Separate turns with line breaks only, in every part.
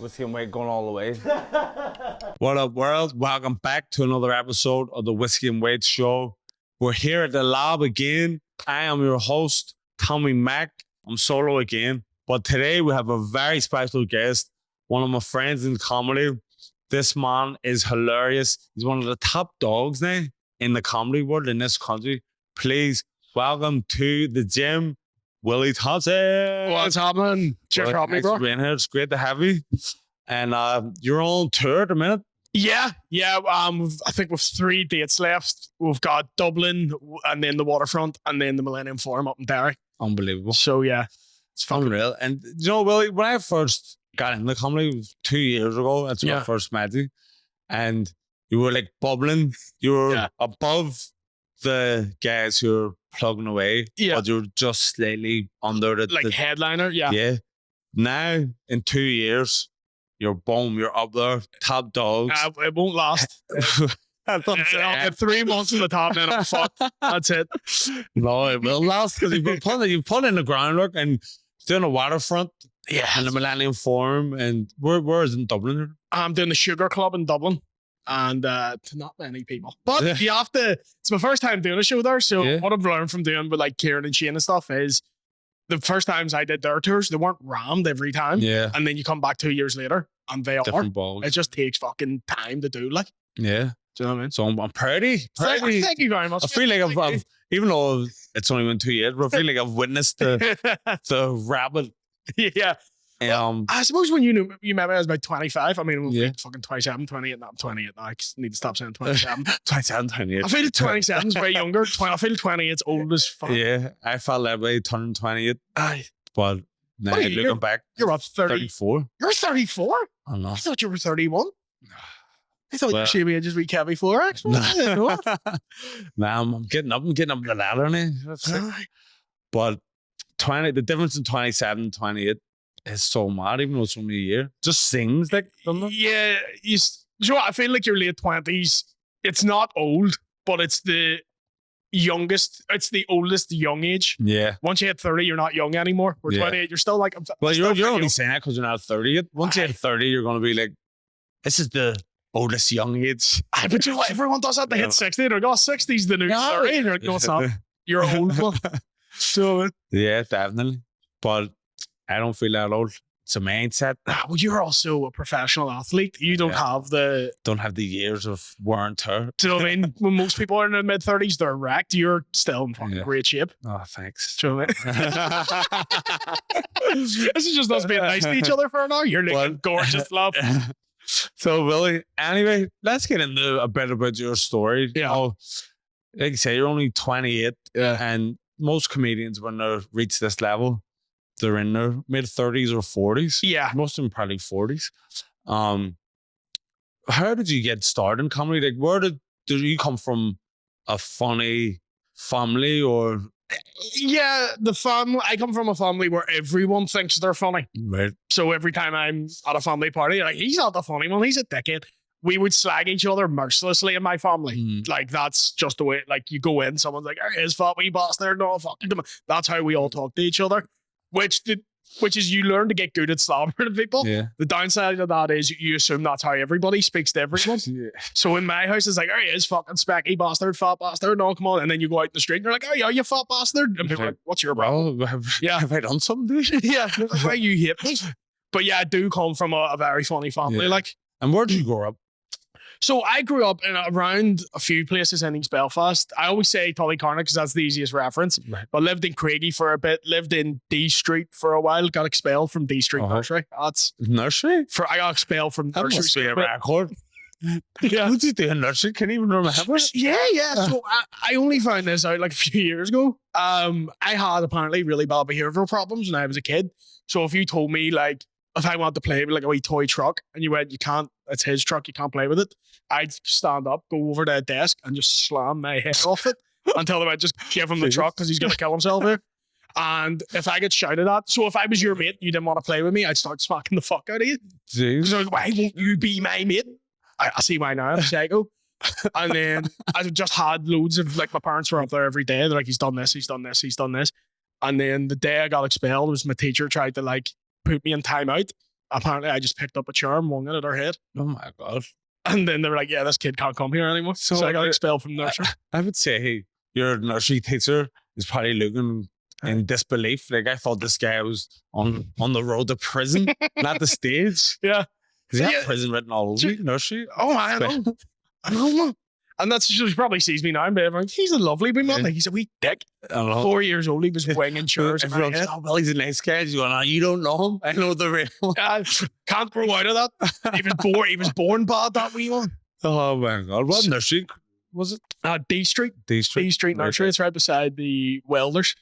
Whiskey and Weight going all the way.
What up, world? Welcome back to another episode of the Whiskey and Weight Show. We're here at the lab again. I am your host, Tommy Mac. I'm solo again. But today we have a very special guest, one of my friends in comedy. This man is hilarious. He's one of the top dogs now in the comedy world in this country. Please welcome to the gym, Willie Thompson.
What's happening? Cheers for having me, bro.
Being here. It's great to have you. And you're on tour at the minute.
Yeah. I think we've 3 dates left. We've got Dublin, and then the Waterfront, and then the Millennium Forum up in Derry.
Unbelievable.
So yeah, it's fucking
unreal. And you know, Willie, when I first got into comedy, it was 2 years ago. That's when I first met you, and you were like bubbling. You were above the guys who were plugging away, but you were just slightly under the
headliner.
Yeah. Now in 2 years, you're boom. You're up there, top dogs.
It won't last. I'll get 3 months in the top, then I'm fucked. That's it.
No, it will last because you've put in the groundwork and doing a Waterfront.
Yeah.
And the Millennium Forum. And where is it in Dublin?
I'm doing the Sugar Club in Dublin. And to not many people. But you have to, it's my first time doing a show there. So what I've learned from doing with like Kieran and Shane and stuff is the first times I did their tours, they weren't rammed every time.
Yeah.
And then you come back 2 years later and they
different
are.
balls.
It just takes fucking time to do, like.
Yeah.
Do you know what I mean?
So I'm proud.
Thank you very much.
I feel like I've even though it's only been 2 years, but I feel like I've witnessed the rapid.
Yeah. I suppose when you met me, I was about 25. I mean, fucking 27, 28. No, I'm 28 now. I need to stop saying 27.
27, 28.
I feel 27 is very younger. I feel 28's old as fuck.
Yeah, I felt that way turning 28.
Aye.
But now looking back,
you're up
34.
You're 34?
I know.
I thought you were 31. I thought you were shaving just week before, actually.
Nah, I'm getting up the ladder now. But the difference in 27 and 28 is so mad, even though it's only a year. Just sings like, doesn't it?
Yeah. You know what? I feel like your late 20s, it's not old, but it's the youngest, it's the oldest young age.
Yeah.
Once you hit 30, you're not young anymore. We're 28, you're still like...
Well, you're only saying that because you're not 30 yet. Once you hit 30, you're going to be like, this is the oldest young age.
But you know what? Everyone does that. They hit 60. They're like, oh, 60's the new 30. And you're like, no, it's not. You're old one. So,
yeah, definitely. But I don't feel that old. It's a mindset.
Well, you're also a professional athlete. You don't have the
years of wear and tear.
Do you know what I mean? When most people are in their mid-30s, they're wrecked. You're still in fucking great shape.
Oh, thanks.
Do you know what I mean? This is just us being nice to each other for an hour. You're looking gorgeous, love.
So, Willie, anyway, let's get into a bit about your story.
Yeah.
Like you say, you're only 28, and most comedians, when they reach this level, they're in their mid-30s or 40s.
Yeah.
Most of them probably 40s. How did you get started in comedy? Like, where did you come from? A funny family or...
Yeah, I come from a family where everyone thinks they're funny.
Right.
So every time I'm at a family party, like, he's not the funny one, he's a dickhead. We would slag each other mercilessly in my family. Like, that's just the way, like, you go in, someone's like, hey, his fat wee bastard, no, fucking them. That's how we all talk to each other, which is you learn to get good at slamming people.
Yeah.
The downside of that is you assume that's how everybody speaks to everyone. So in my house, it's like, hey, his fucking specky bastard, fat bastard, no, come on. And then you go out in the street and you're like, oh, yeah, you fat bastard. And people are like, what's your problem?
Well, have I done something?
Yeah. Why you hate me? But yeah, I do come from a very funny family. Like.
And where did you grow up?
So I grew up in around a few places in East Belfast. I always say Tullycarna because that's the easiest reference. Right. But lived in Craigie for a bit, lived in D Street for a while, got expelled from D Street Nursery. That's
nursery?
I got expelled from
that
nursery.
Must be a record.
Yeah.
What did you do in nursery? Can you even remember?
Yeah. So I only found this out like a few years ago. I had apparently really bad behavioral problems when I was a kid. So if you told me like, if I wanted to play with like a wee toy truck and you went, you can't, it's his truck, you can't play with it, I'd stand up, go over to a desk and just slam my head off it until they went, just give him the truck because he's going to kill himself here. And if I get shouted at, so if I was your mate, you didn't want to play with me, I'd start smacking the fuck out of you. Because I was like, why won't you be my mate? I see why now, I'm a psycho. And then I just had loads of, like, my parents were up there every day. They're like, he's done this, he's done this, he's done this. And then the day I got expelled was my teacher tried to, like, put me in timeout. apparently I just picked up a chair and swung it at her head.
Oh my God.
And then they were like, yeah, this kid can't come here anymore. So I got expelled from nursery.
I would say your nursery teacher is probably looking in disbelief. Like, I thought this guy was on the road to prison, not the stage.
Yeah.
Because he had prison written all over you, nursery.
Oh, I know. I know. And that's just, he probably sees me now and be like, he's a lovely wee man. Like, he's a wee dick. 4 years old, he was winging chairs.
Everyone's like, oh, well, he's a nice guy. He's going, oh, you don't know him. I know the real.
Can't grow out of that. He was born bad, that wee one.
Oh my God. What nursery was it?
D Street.
D Street
Nursery. It's right beside the Welders.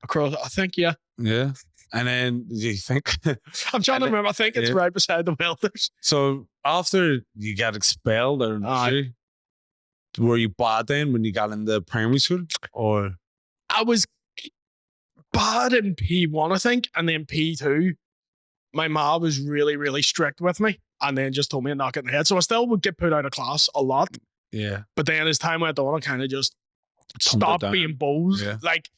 Across, I think, yeah.
Yeah. And then, do you think?
I'm trying to remember. I think it's right beside the Welders.
So after you got expelled, or were you bad then when you got into primary school? Or
I was bad in P1, I think, and then P2. My mom was really, really strict with me, and then just told me to knock it in the head. So I still would get put out of class a lot.
Yeah.
But then as time went on, I kind of just stopped being bold.
Yeah.
Like,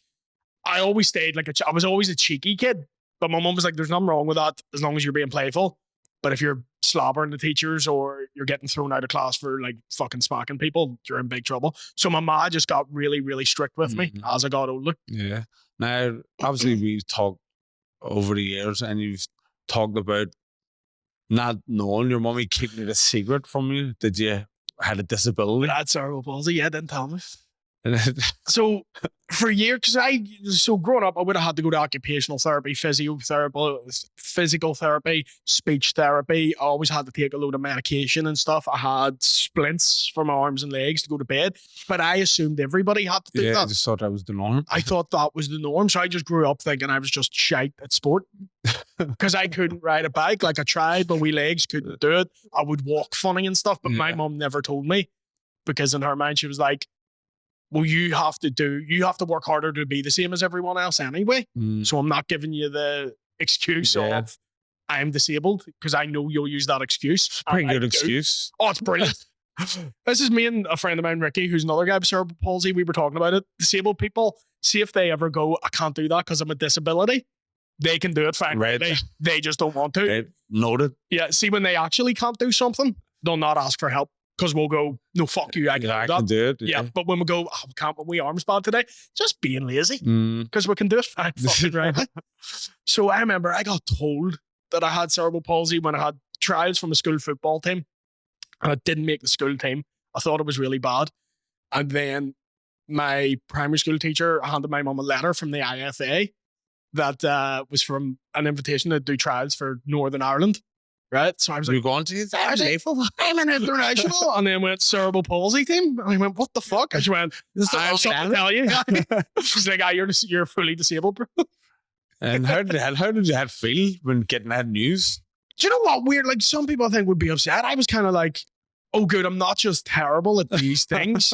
I always stayed I was always a cheeky kid, but my mum was like, there's nothing wrong with that as long as you're being playful. But if you're slobbering the teachers or you're getting thrown out of class for like fucking smacking people, you're in big trouble. So my ma just got really, really strict with me as I got older.
Yeah. Now, obviously, we've talked over the years, and you've talked about not knowing your mummy keeping it a secret from you. Did you had a disability?
That's cerebral palsy. Yeah, didn't tell me. So for years, so growing up, I would have had to go to occupational therapy, physiotherapy, physical therapy, speech therapy. I always had to take a load of medication and stuff. I had splints for my arms and legs to go to bed, but I assumed everybody had to do that.
I just thought that was the norm.
I thought that was the norm. So I just grew up thinking I was just shite at sport because I couldn't ride a bike. Like, I tried, but wee legs couldn't do it. I would walk funny and stuff, but my mum never told me, because in her mind, she was like, well, you have to work harder to be the same as everyone else anyway. So I'm not giving you the excuse of I'm disabled, because I know you'll use that excuse.
Pretty good excuse.
Oh, it's brilliant. This is me and a friend of mine, Ricky, who's another guy with cerebral palsy. We were talking about it. Disabled people, see if they ever go, I can't do that because I'm a disability. They can do it fine.
Right.
They just don't want to.
Right. Noted.
Yeah. See, when they actually can't do something, they'll not ask for help. Because we'll go, no, fuck you, I can do that.
Yeah,
but when we go, we can't, we arms bad today, just being lazy, because we can do it fine, fucking right. So I remember I got told that I had cerebral palsy when I had trials from a school football team, and I didn't make the school team. I thought it was really bad. And then my primary school teacher handed my mum a letter from the IFA that was from an invitation to do trials for Northern Ireland. Right. So I was like,
you're going to
I'm an international. And then went cerebral palsy team. And I went, what the fuck? I just went, I have something to tell you. She's like, you're fully disabled, bro.
And how did you feel when getting that news?
Do you know what? Weird. Like, some people I think would be upset. I was kind of like, oh, good, I'm not just terrible at these things.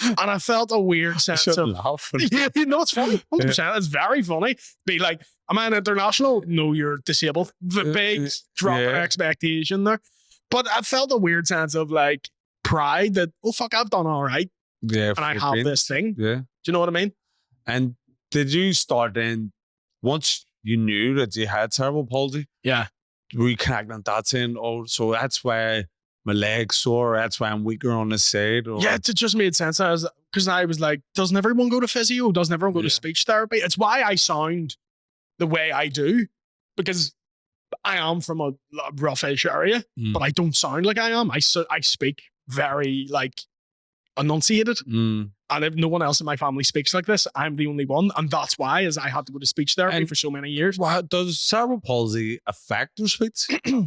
And I felt a weird sense of
laugh.
Yeah, no, it's funny. 100%. It's very funny. Be like, am I an international? No, you're disabled. The big drop of expectation there. But I felt a weird sense of like pride that, oh fuck, I've done all right.
Yeah.
And I have this thing.
Yeah.
Do you know what I mean?
And did you start then, once you knew that you had cerebral palsy?
Yeah.
Were you connecting that in? Oh, so that's why my leg's sore, that's why I'm weaker on this side? Or?
Yeah, it just made sense. Because I was like, doesn't everyone go to physio? Doesn't everyone go to speech therapy? It's why I sound the way I do, because I am from a roughish area, but I don't sound like I am. I speak very like enunciated. And if no one else in my family speaks like this, I'm the only one. And that's why is I had to go to speech therapy for so many years.
Well, does cerebral palsy affect your speech?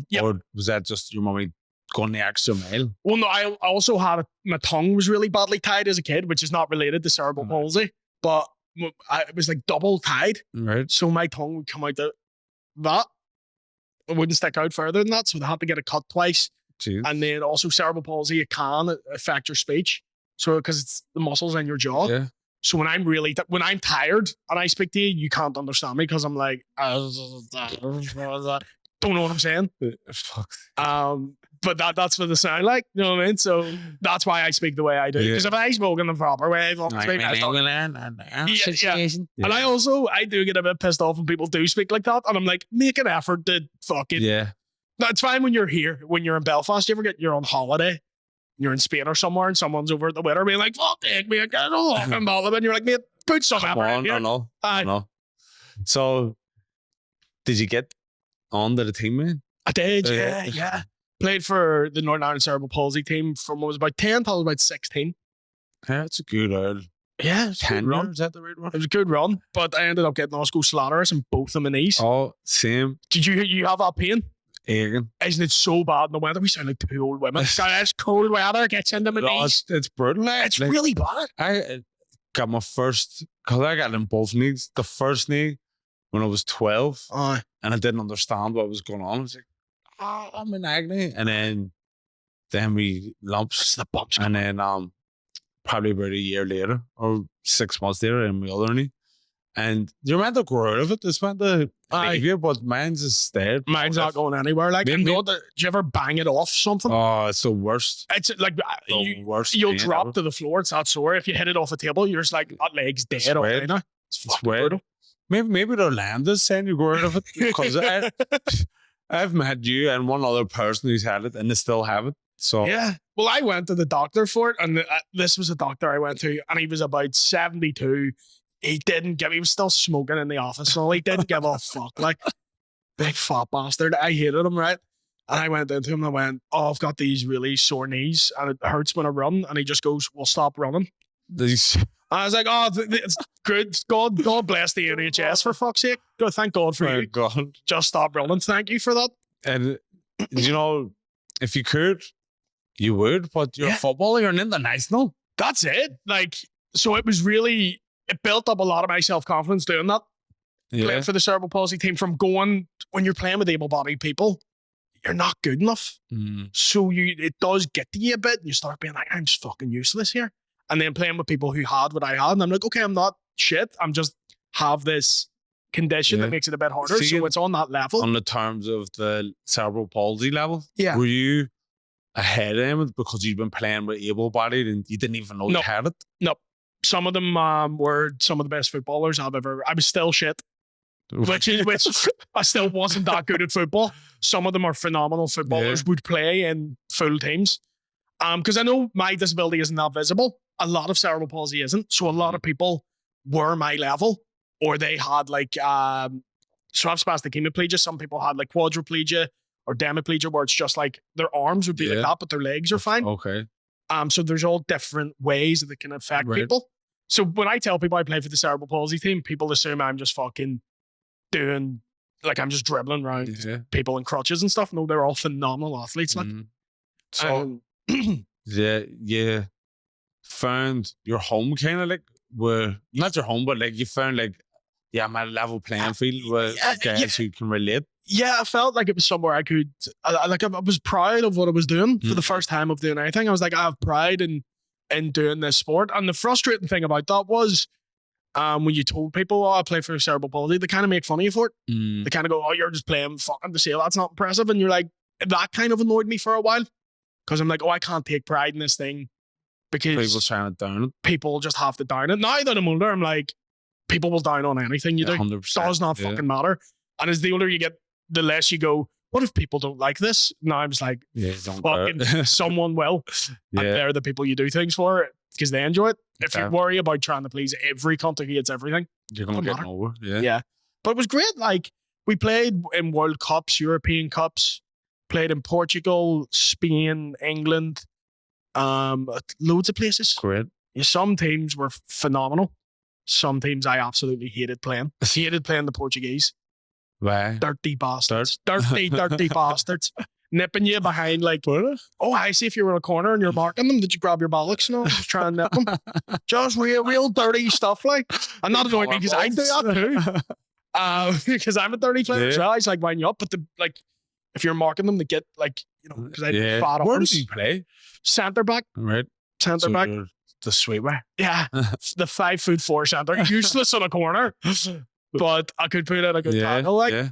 Yep.
Or was that just your mommy going the extra mile?
Well, no, I also had my tongue was really badly tied as a kid, which is not related to cerebral palsy, but it was like double tied.
Right.
So my tongue would come out that. It wouldn't stick out further than that. So they had to get it cut twice.
Jeez. And
then also cerebral palsy, it can affect your speech. So because it's the muscles in your jaw.
Yeah.
So when I'm when I'm tired and I speak to you, you can't understand me because I'm like, don't know what I'm saying.
Fuck.
But that's what they sound like. You know what I mean? So that's why I speak the way I do. Because if I spoke in the proper way, And I do get a bit pissed off when people do speak like that. And I'm like, make an effort to fucking That's fine when you're here. When you're in Belfast, you ever you're on holiday, you're in Spain or somewhere, and someone's over at the winter being like, "Fuck, take me again, oh, fucking bother," and you're like, "Mate, put some
Come
effort in
on,
here."
I know.
Aye.
I know. So, did you get on to the team, man?
I did,
Yeah.
yeah. Played for the Northern Ireland Cerebral Palsy team from when I was about 10 till I was about 16.
Yeah, it's a good
Yeah, it was a good
10
run.
years. Is that the right word?
It was a good run, but I ended up getting osteoarthritis in both of my knees.
Oh, same.
Did you have that pain?
Again.
Isn't it so bad in the weather? We sound like two old women. It's cold weather, gets into my
No,
knees.
it's brutal.
It's really bad.
I got my first, because I got in both knees. The first knee when I was 12, and I didn't understand what was going on. I was like, I'm in agony. And then we lumps.
It's the bumps.
And then probably about a year later or 6 months later in my other knee. And you're meant to grow out of it. It's meant to leave you, but mine's just stayed.
Mine's not going anywhere. Like,
Maybe-
did you ever bang it off something?
Oh, it's the worst.
It's like
The worst.
you'll
pain
drop
ever.
to the floor. It's that sore. If you hit it off a table, you're just like, that leg's dead
It's
already
weird.
now.
It's
fucking
weird.
brutal.
Maybe the land is saying you grow out of it because I've met you and one other person who's had it and they still have it. So
Yeah. Well, I went to the doctor for it, and this was a doctor I went to, and he was about 72. He was still smoking in the office, so he didn't give a fuck. Like, big fat bastard. I hated him, right? And I went into him and I went, "Oh, I've got these really sore knees, and it hurts when I run." And he just goes, "Well, stop running."
these
I was like, "Oh, it's good. God bless the NHS for fuck's sake. God, thank God for
my
you.
God.
Just stop running. Thank you for that."
And you know, if you could, you would, but you're a
Yeah.
footballer, you're an international.
That's it. Like, so it was really, it built up a lot of my self-confidence doing that.
Yeah.
Playing for the cerebral palsy team, from going, when you're playing with able-bodied people, you're not good enough.
Mm.
So it does get to you a bit, and you start being like, I'm just fucking useless here. And then playing with people who had what I had, and I'm like, okay, I'm not shit. I'm just have this condition
Yeah.
that makes it a bit harder.
See,
So it's on that level.
On the terms of the cerebral palsy level,
Yeah.
were you ahead of him because you'd been playing with able-bodied and you didn't even know
No.
you had it?
Some of them were some of the best footballers I've ever. I was still shit, which I still wasn't that good at football. Some of them are phenomenal footballers, would play in full teams. Because I know my disability isn't that visible. A lot of cerebral palsy isn't. So a lot of people were my level, or they had like so I've spastic hemiplegia. Some people had like quadriplegia or demiplegia, where it's just like their arms would be like
Yeah.
that, but their legs are fine.
Okay.
So there's all different ways that it can affect
Right.
people. So when I tell people I play for the cerebral palsy team, people assume I'm just fucking doing, like, I'm just dribbling around
Yeah.
people in crutches and stuff. No, they're all phenomenal athletes. Like,
Mm. So yeah, found your home kind of like where not your home, but like you found like I'm at a level playing field with guys who can relate.
yeah, I felt like it was somewhere I could, I was proud of what I was doing for the first time of doing anything. I was like, I have pride in doing this sport. And the frustrating thing about that was when you told people, oh, I play for cerebral palsy, they kind of make fun of you for it.
Mm.
They kind of go, oh, you're just playing fucking to sale. That's not impressive. And you're like, that kind of annoyed me for a while. Because I'm like, oh, I can't take pride in this thing because
People trying to down it.
people just have to down it. Now that I'm older, I'm like, people will down on anything you do.
100%.
Does not fucking matter. And as the older you get, the less you go, what if people don't like this? Now I'm just like,
don't
fucking someone will. And
Yeah.
they're the people you do things for because they enjoy it. If you
Okay.
worry about trying to please every cunt who hates everything.
You're gonna
Doesn't
get
matter.
over. Yeah.
Yeah. But it was great. Like, we played in World Cups, European Cups, played in Portugal, Spain, England, loads of places.
Great.
Yeah, some teams were phenomenal. Some teams I absolutely hated playing. Hated playing the Portuguese.
Why?
Dirty bastards. Dirty bastards. Nipping you behind, like, oh, I see if you were in a corner and you're marking them, did you grab your bollocks? No, just try and nip them. Just real dirty stuff, like. And not annoying me because I do that too. Because I'm a dirty player as
Yeah.
well. It's like wind you up, but if you're marking them, they get like, because I had fat
Where
arms.
did you play?
Centre back.
Right.
Centre
So
back.
you're the sweeper.
Yeah. The 5'4" centre. Useless on a corner. But I could put out a good tackle. Like,
yeah.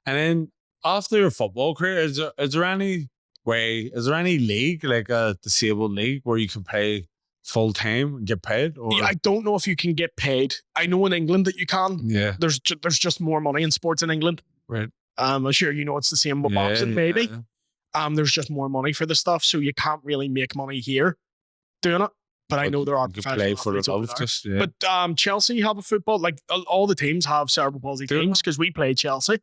And then after your football career, is there any league, like a disabled league, where you can play full time and get paid? Or
I don't know if you can get paid. I know in England that you can.
yeah,
There's just more money in sports in England.
right.
I'm sure you know it's the same with boxing, maybe. There's just more money for the stuff, so you can't really make money here doing it. But I know there are
you play for the love, just
But Chelsea have a football, like all the teams have cerebral palsy teams because we play Chelsea.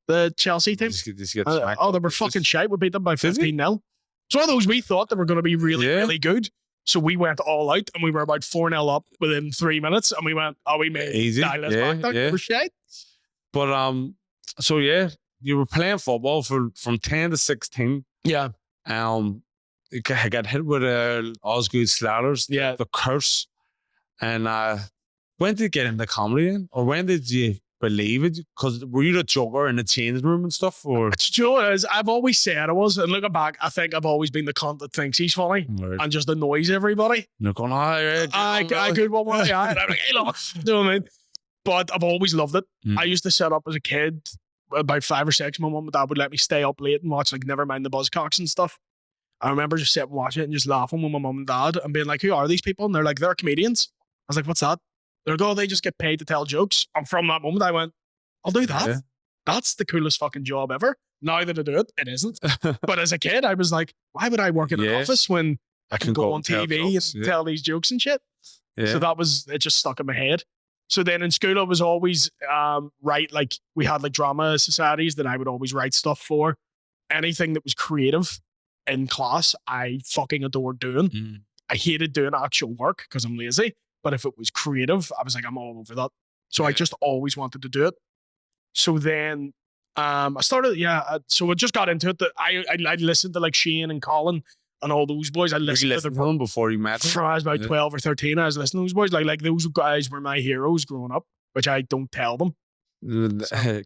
The Chelsea team. They were fucking shite. We beat them by 15-0. It's one of those we thought they were going to be really, really good. So we went all out and we were about 4-0 up within 3 minutes and we went, we made
easy.
We're shite.
But so yeah, you were playing football from 10 to 16.
Yeah.
I got hit with Osgood Slatters, the curse. And when did you get into comedy then? Or when did you believe it? Because were you the joker in the change room and stuff? Or
do you know what it is? I've always said I was, and looking back, I think I've always been the cunt that thinks he's funny and just annoys everybody.
You're going,
I could one more guy. And I'm like, hey, look. Do you know what I mean? But I've always loved it. I used to set up as a kid, about 5 or 6. My mum and dad would let me stay up late and watch, like, Never Mind the Buzzcocks and stuff. I remember just sitting watching it and just laughing with my mum and dad and being like, who are these people? And they're like, they're comedians. I was like, what's that? They're like, oh, they just get paid to tell jokes. And from that moment, I went, I'll do that. Yeah. That's the coolest fucking job ever. Now that I do it, it isn't. But as a kid, I was like, why would I work in an office when I can go on TV and tell these jokes and shit? Yeah. So it just stuck in my head. So then in school, I was always write, like we had like drama societies that I would always write stuff for. Anything that was creative in class, I fucking adored doing. I hated doing actual work because I'm lazy. But if it was creative, I was like, I'm all over that. So I just always wanted to do it. So then I started, so I just got into it. That I listened to like Shane and Colin and all those boys. I listened to them
before you met them?
When I was about 12 or 13, I was listening to those boys. Like those guys were my heroes growing up, which I don't tell them.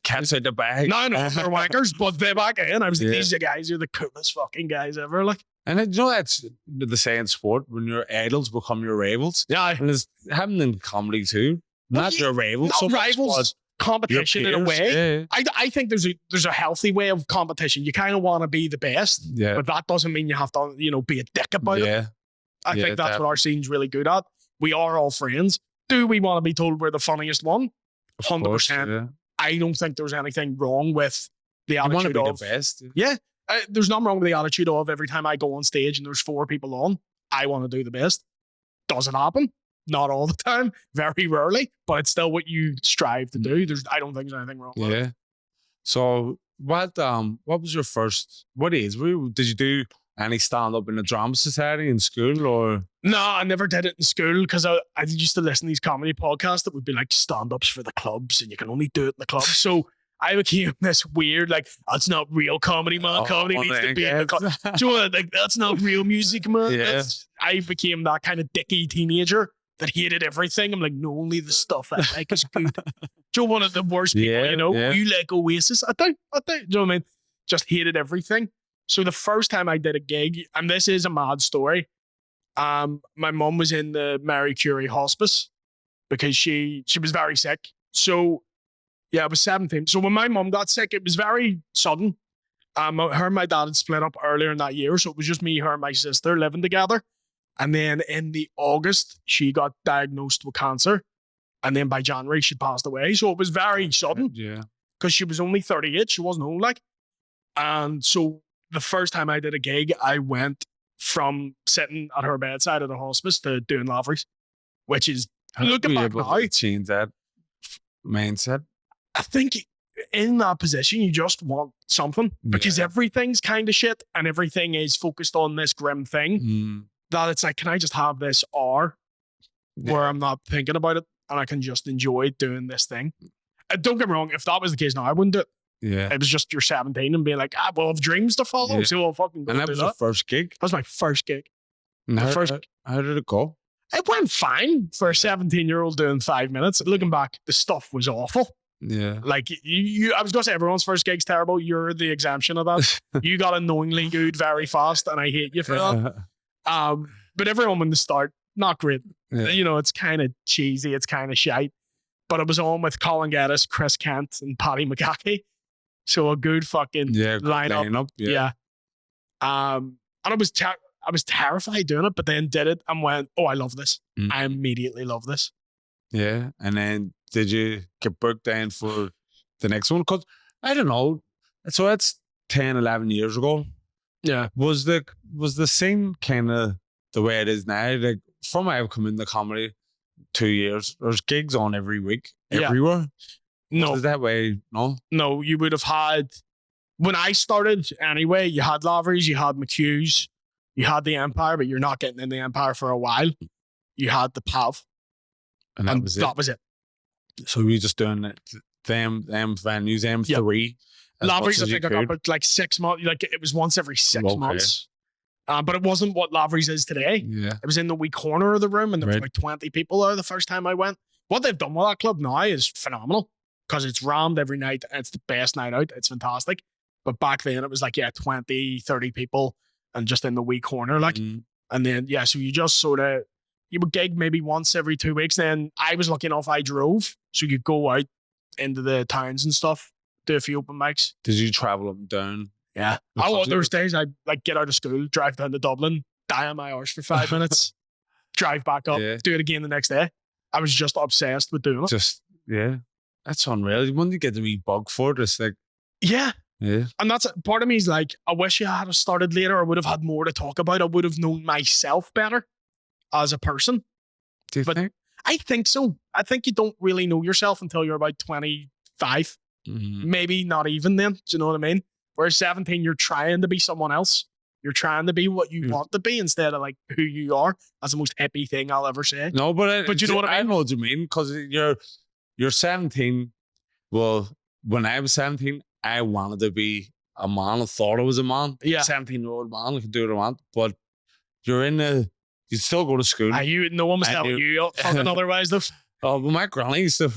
Cats out the bag.
No, they're wankers. But they back in, I was like, these guys are the coolest fucking guys ever. Like,
and you know that's the saying sport, when your idols become your rivals.
Yeah.
And it's happening in comedy too. Not your rivals.
Not rivals. Competition in a way. Yeah. I think there's a healthy way of competition. You kind of want to be the best, but that doesn't mean you have to, be a dick about it. I think that's what our scene's really good at. We are all friends. Do we want to be told we're the funniest one? 100%. Yeah. I don't think there's anything wrong with the attitude
want to be the best.
Yeah. There's nothing wrong with the attitude of every time I go on stage and there's 4 people on, I want to do the best. Doesn't happen. Not all the time, very rarely, but it's still what you strive to do. I don't think there's anything wrong with it.
So what was your first, what age did you do any stand-up in the drama society in school or?
No, I never did it in school because I used to listen to these comedy podcasts that would be like stand-ups for the clubs and you can only do it in the clubs. So I became this weird, like, that's not real comedy, man. Comedy needs to be in the club. Do you know what? Like, that's not real music, man.
Yeah.
I became that kind of dicky teenager that hated everything. I'm like, no, only the stuff I like is good. Joe, one of the worst people, you like Oasis. I do. Do you know what I mean? Just hated everything. So the first time I did a gig, and this is a mad story, my mum was in the Marie Curie hospice because she was very sick. So yeah, I was 17. So when my mum got sick, it was very sudden. Her and my dad had split up earlier in that year. So it was just me, her, and my sister living together. And then in the August, she got diagnosed with cancer. And then by January, she passed away. So it was very sudden.
Yeah.
Because she was only 38. She wasn't old, like. And so the first time I did a gig, I went from sitting at her bedside at a hospice to doing Lavery's, which is, looking back now,
change that mindset.
I think in that position, you just want something because everything's kind of shit and everything is focused on this grim thing. That it's like, can I just have this hour where I'm not thinking about it and I can just enjoy doing this thing? Don't get me wrong, if that was the case now, I wouldn't do it.
Yeah.
It was just you're 17 and being like, well, I've dreams to follow, so I'll fucking go.
And that was your first gig?
That was my first gig.
How did it go?
It went fine for a 17-year-old doing 5 minutes. Looking back, the stuff was awful.
Yeah.
Like, I was going to say everyone's first gig's terrible. You're the exemption of that. You got annoyingly good very fast, and I hate you for that. But everyone in the start, not great. Yeah. It's kind of cheesy. It's kind of shite. But it was on with Colin Geddes, Chris Kent, and Paddy McGahey. So a good fucking lineup. Yeah. And I was terrified doing it, but then did it and went, oh, I love this. I immediately love this.
Yeah. And then did you get booked in for the next one? Because I don't know. So that's 10, 11 years ago.
Yeah.
Was the scene kind of the way it is now? Like from I've come into comedy 2 years, there's gigs on every week,
Yeah.
everywhere.
No,
Is that way? No.
you would have had, when I started anyway, you had Lavery's, you had McHugh's, you had the Empire, but you're not getting in the Empire for a while. You had the PAV.
And that was it.
That was it.
So we were just doing it, them venues, them
Yep.
three. as
Lavery's,
much
I
as you
think I got
could.
about like 6 months, like it was once every 6
Okay.
months. But it wasn't what Lavery's is today.
Yeah.
It was in the wee corner of the room, and there was
Right.
like 20 people there the first time I went. What they've done with that club now is phenomenal because it's rammed every night and it's the best night out. It's fantastic. But back then it was like, 20, 30 people and just in the wee corner, like.
Mm.
And then, so you just you would gig maybe once every 2 weeks. Then I was lucky enough I drove, so you could go out into the towns and stuff, do a few open mics.
Did you travel up and down?
Yeah. There was days I'd like get out of school, drive down to Dublin, die on my arse for 5 minutes, drive back up,
Yeah.
do it again the next day. I was just obsessed with doing it.
Just, yeah. That's unreal. When you get the wee bug for it, it's like,
Yeah.
yeah.
And that's part of me is like, I wish I had started later. I would have had more to talk about. I would have known myself better as a person.
Do you
But-
think?
I think so. I think you don't really know yourself until you're about 25.
Mhm.
Maybe not even then. Do you know what I mean? Whereas 17, you're trying to be someone else. You're trying to be what you
Mm.
want to be instead of like who you are. That's the most hippie thing I'll ever say.
No, but
you know what I
I
mean?
know what you mean because you're 17. Well, when I was 17, I wanted to be a man. I thought I was a man.
Yeah.
17-year-old man. I could do what I want. But you still go to school.
No one was
I
telling
do.
you fucking otherwise though.
Oh, but my granny used to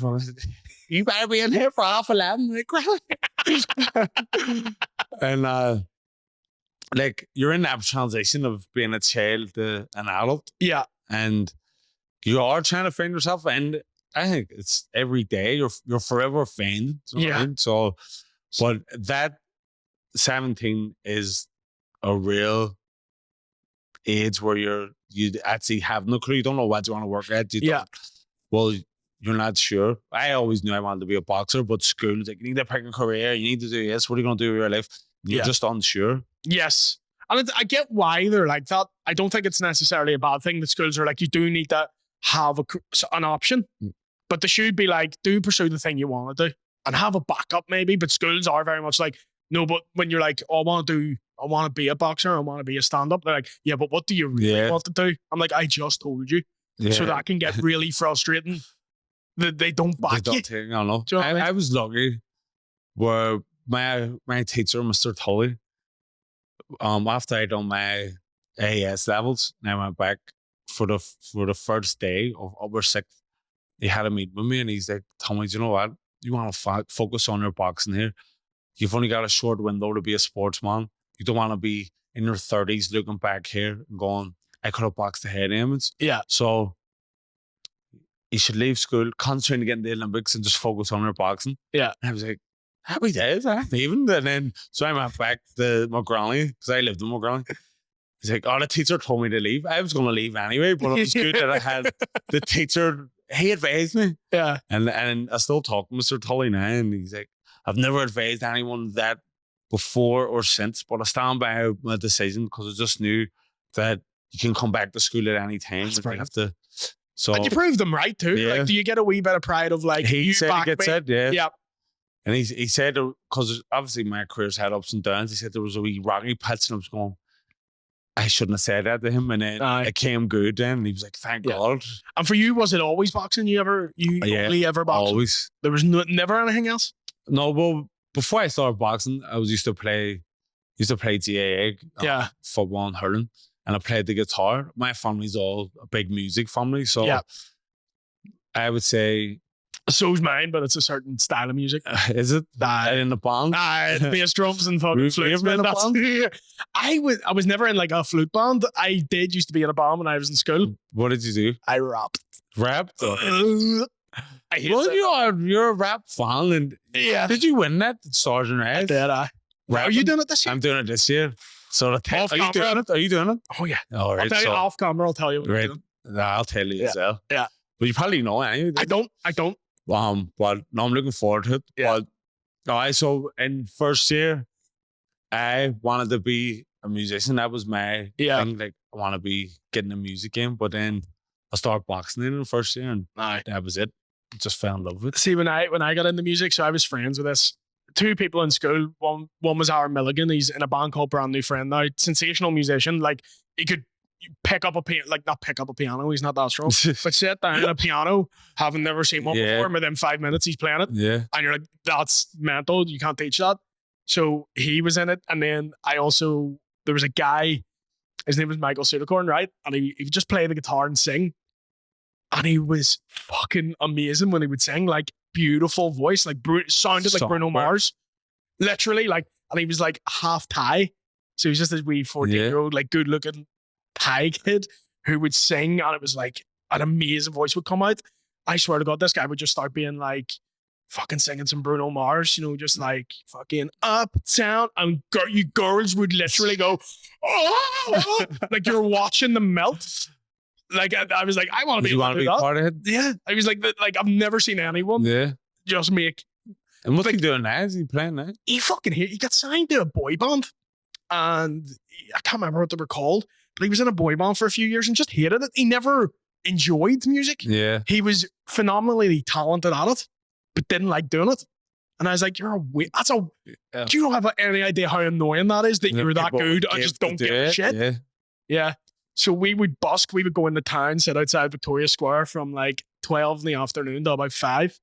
you better be in here for 11:30, my granny. And like you're in that transition of being a child to an adult,
Yeah.
and you are trying to find yourself. And I think it's every day you're forever finding. You know what I
Yeah.
mean? So, but that 17 is a real age where you actually have no clue. You don't know what you want to work at. You
Yeah.
don't- Well, you're not sure. I always knew I wanted to be a boxer, but school is like, you need to pick a career. You need to do this. What are you going to do with your life? You're
Yeah.
just unsure.
Yes. And I get why they're like that. I don't think it's necessarily a bad thing that schools are like, you do need to have an option,
Mm.
but they should be like, do pursue the thing you want to do and have a backup maybe. But schools are very much like, no, but when you're like, oh, I want to be a boxer, I want to be a stand-up. They're like, yeah, but what do you really
Yeah.
want to do? I'm like, I just told you.
Yeah.
So that can get really frustrating that they don't
They
back
don't
you.
take- I don't know.
Do you know what I mean?
I was lucky where my teacher, Mr. Tully, after I done my AS levels, and I went back for the first day of upper sixth, he had a meeting with me and he's like, Tommy, do you know what? You want to focus on your boxing here. You've only got a short window to be a sportsman. You don't want to be in your 30s looking back here and going, I could have boxed the head image.
Yeah.
So you should leave school, concentrate on getting the Olympics and just focus on your boxing.
Yeah.
And I was like, happy days, I'm leaving. And then, so I went back to my granny because I lived with my granny. He's like, oh, the teacher told me to leave. I was going to leave anyway, but it was good that I had the teacher, he advised me.
Yeah.
And I still talk to Mr. Tully now, and he's like, I've never advised anyone that before or since, but I stand by my decision because I just knew that you can come back to school at any time.
That's
But you
brilliant.
have to. So
And you prove them right too.
Yeah.
Like, do you get a wee bit of pride of like,
he
you
said
back
he gets
me?
it, yeah.
Yeah.
And he said, because obviously my career's had ups and downs, he said there was a wee rocky patch, and I was going, I shouldn't have said that to him. And then
Aye.
it came good then. And he was like, thank
Yeah.
God.
And for you, was it always boxing? You
Yeah,
only ever boxing?
Always.
There was never anything else?
No, well, before I started boxing, I used to play GAA,
Yeah.
football and hurling, and I played the guitar. My family's all a big music family, so
Yeah.
I would say,
So's mine, but it's a certain style of music.
is it in the band?
Bass drums and fucking
Were you
flutes.
ever in
Man,
a
I was never in like a flute band. I did used to be in a band when I was in school.
What did you do?
I rapped.
Rap?
I hate
Well,
it.
you're a rap fan, and
Yeah.
did you win that Sergeant Red?
Did I? Are
Rapping?
you doing it this year?
I'm doing it this year. So
Off
are you
camera?
doing it? Are you doing it?
Oh yeah.
All
I'll
right.
tell you
So,
off camera. I'll tell you. What I'm
right.
doing.
I'll tell you
Yeah.
as well.
Yeah.
But you probably know anyway.
I don't.
But no, I'm looking forward to it.
Yeah.
But All right, so in first year, I wanted to be a musician. That was my
Yeah.
thing. Like, I want to be getting a music game. But then I started boxing in the first year, and
Aye.
that was it. Just fell in love with it.
See, when I got into music, so I was friends with this two people in school. One was Aaron Milligan. He's in a band called Brand New Friend now. Sensational musician. Like, he could pick up a piano, like not pick up a piano. He's not that strong, but sit down at a piano, having never seen one
Yeah.
before. And within 5 minutes, he's playing it,
Yeah.
and you're like, that's mental. You can't teach that. So he was in it, and then there was a guy. His name was Michael Sudacorn, right? And he would just play the guitar and sing. And he was fucking amazing when he would sing, like beautiful voice, like sounded like Bruno Mars, literally. Like, and he was like half Thai, so he was just this wee 14-year-old, like good looking Thai kid who would sing, and it was like an amazing voice would come out. I swear to God, this guy would just start being like fucking singing some Bruno Mars, you know, just like fucking uptown, and you girls would literally go, oh, like you're watching them melt. Like I was like, I want to be able to do that.
Part of it?
Yeah, I was like, I've never seen anyone just make.
And what's
like,
he doing now? Is he playing now?
He got signed to a boy band, and I can't remember what they were called, but he was in a boy band for a few years and just hated it. He never enjoyed music.
Yeah,
he was phenomenally talented at it, but didn't like doing it. And I was like, you're a wait. Do you not have any idea how annoying that is? That you're that good, I just don't give a shit. Yeah. So we would busk. We would go into town, sit outside Victoria Square from like 12 in the afternoon to about 5,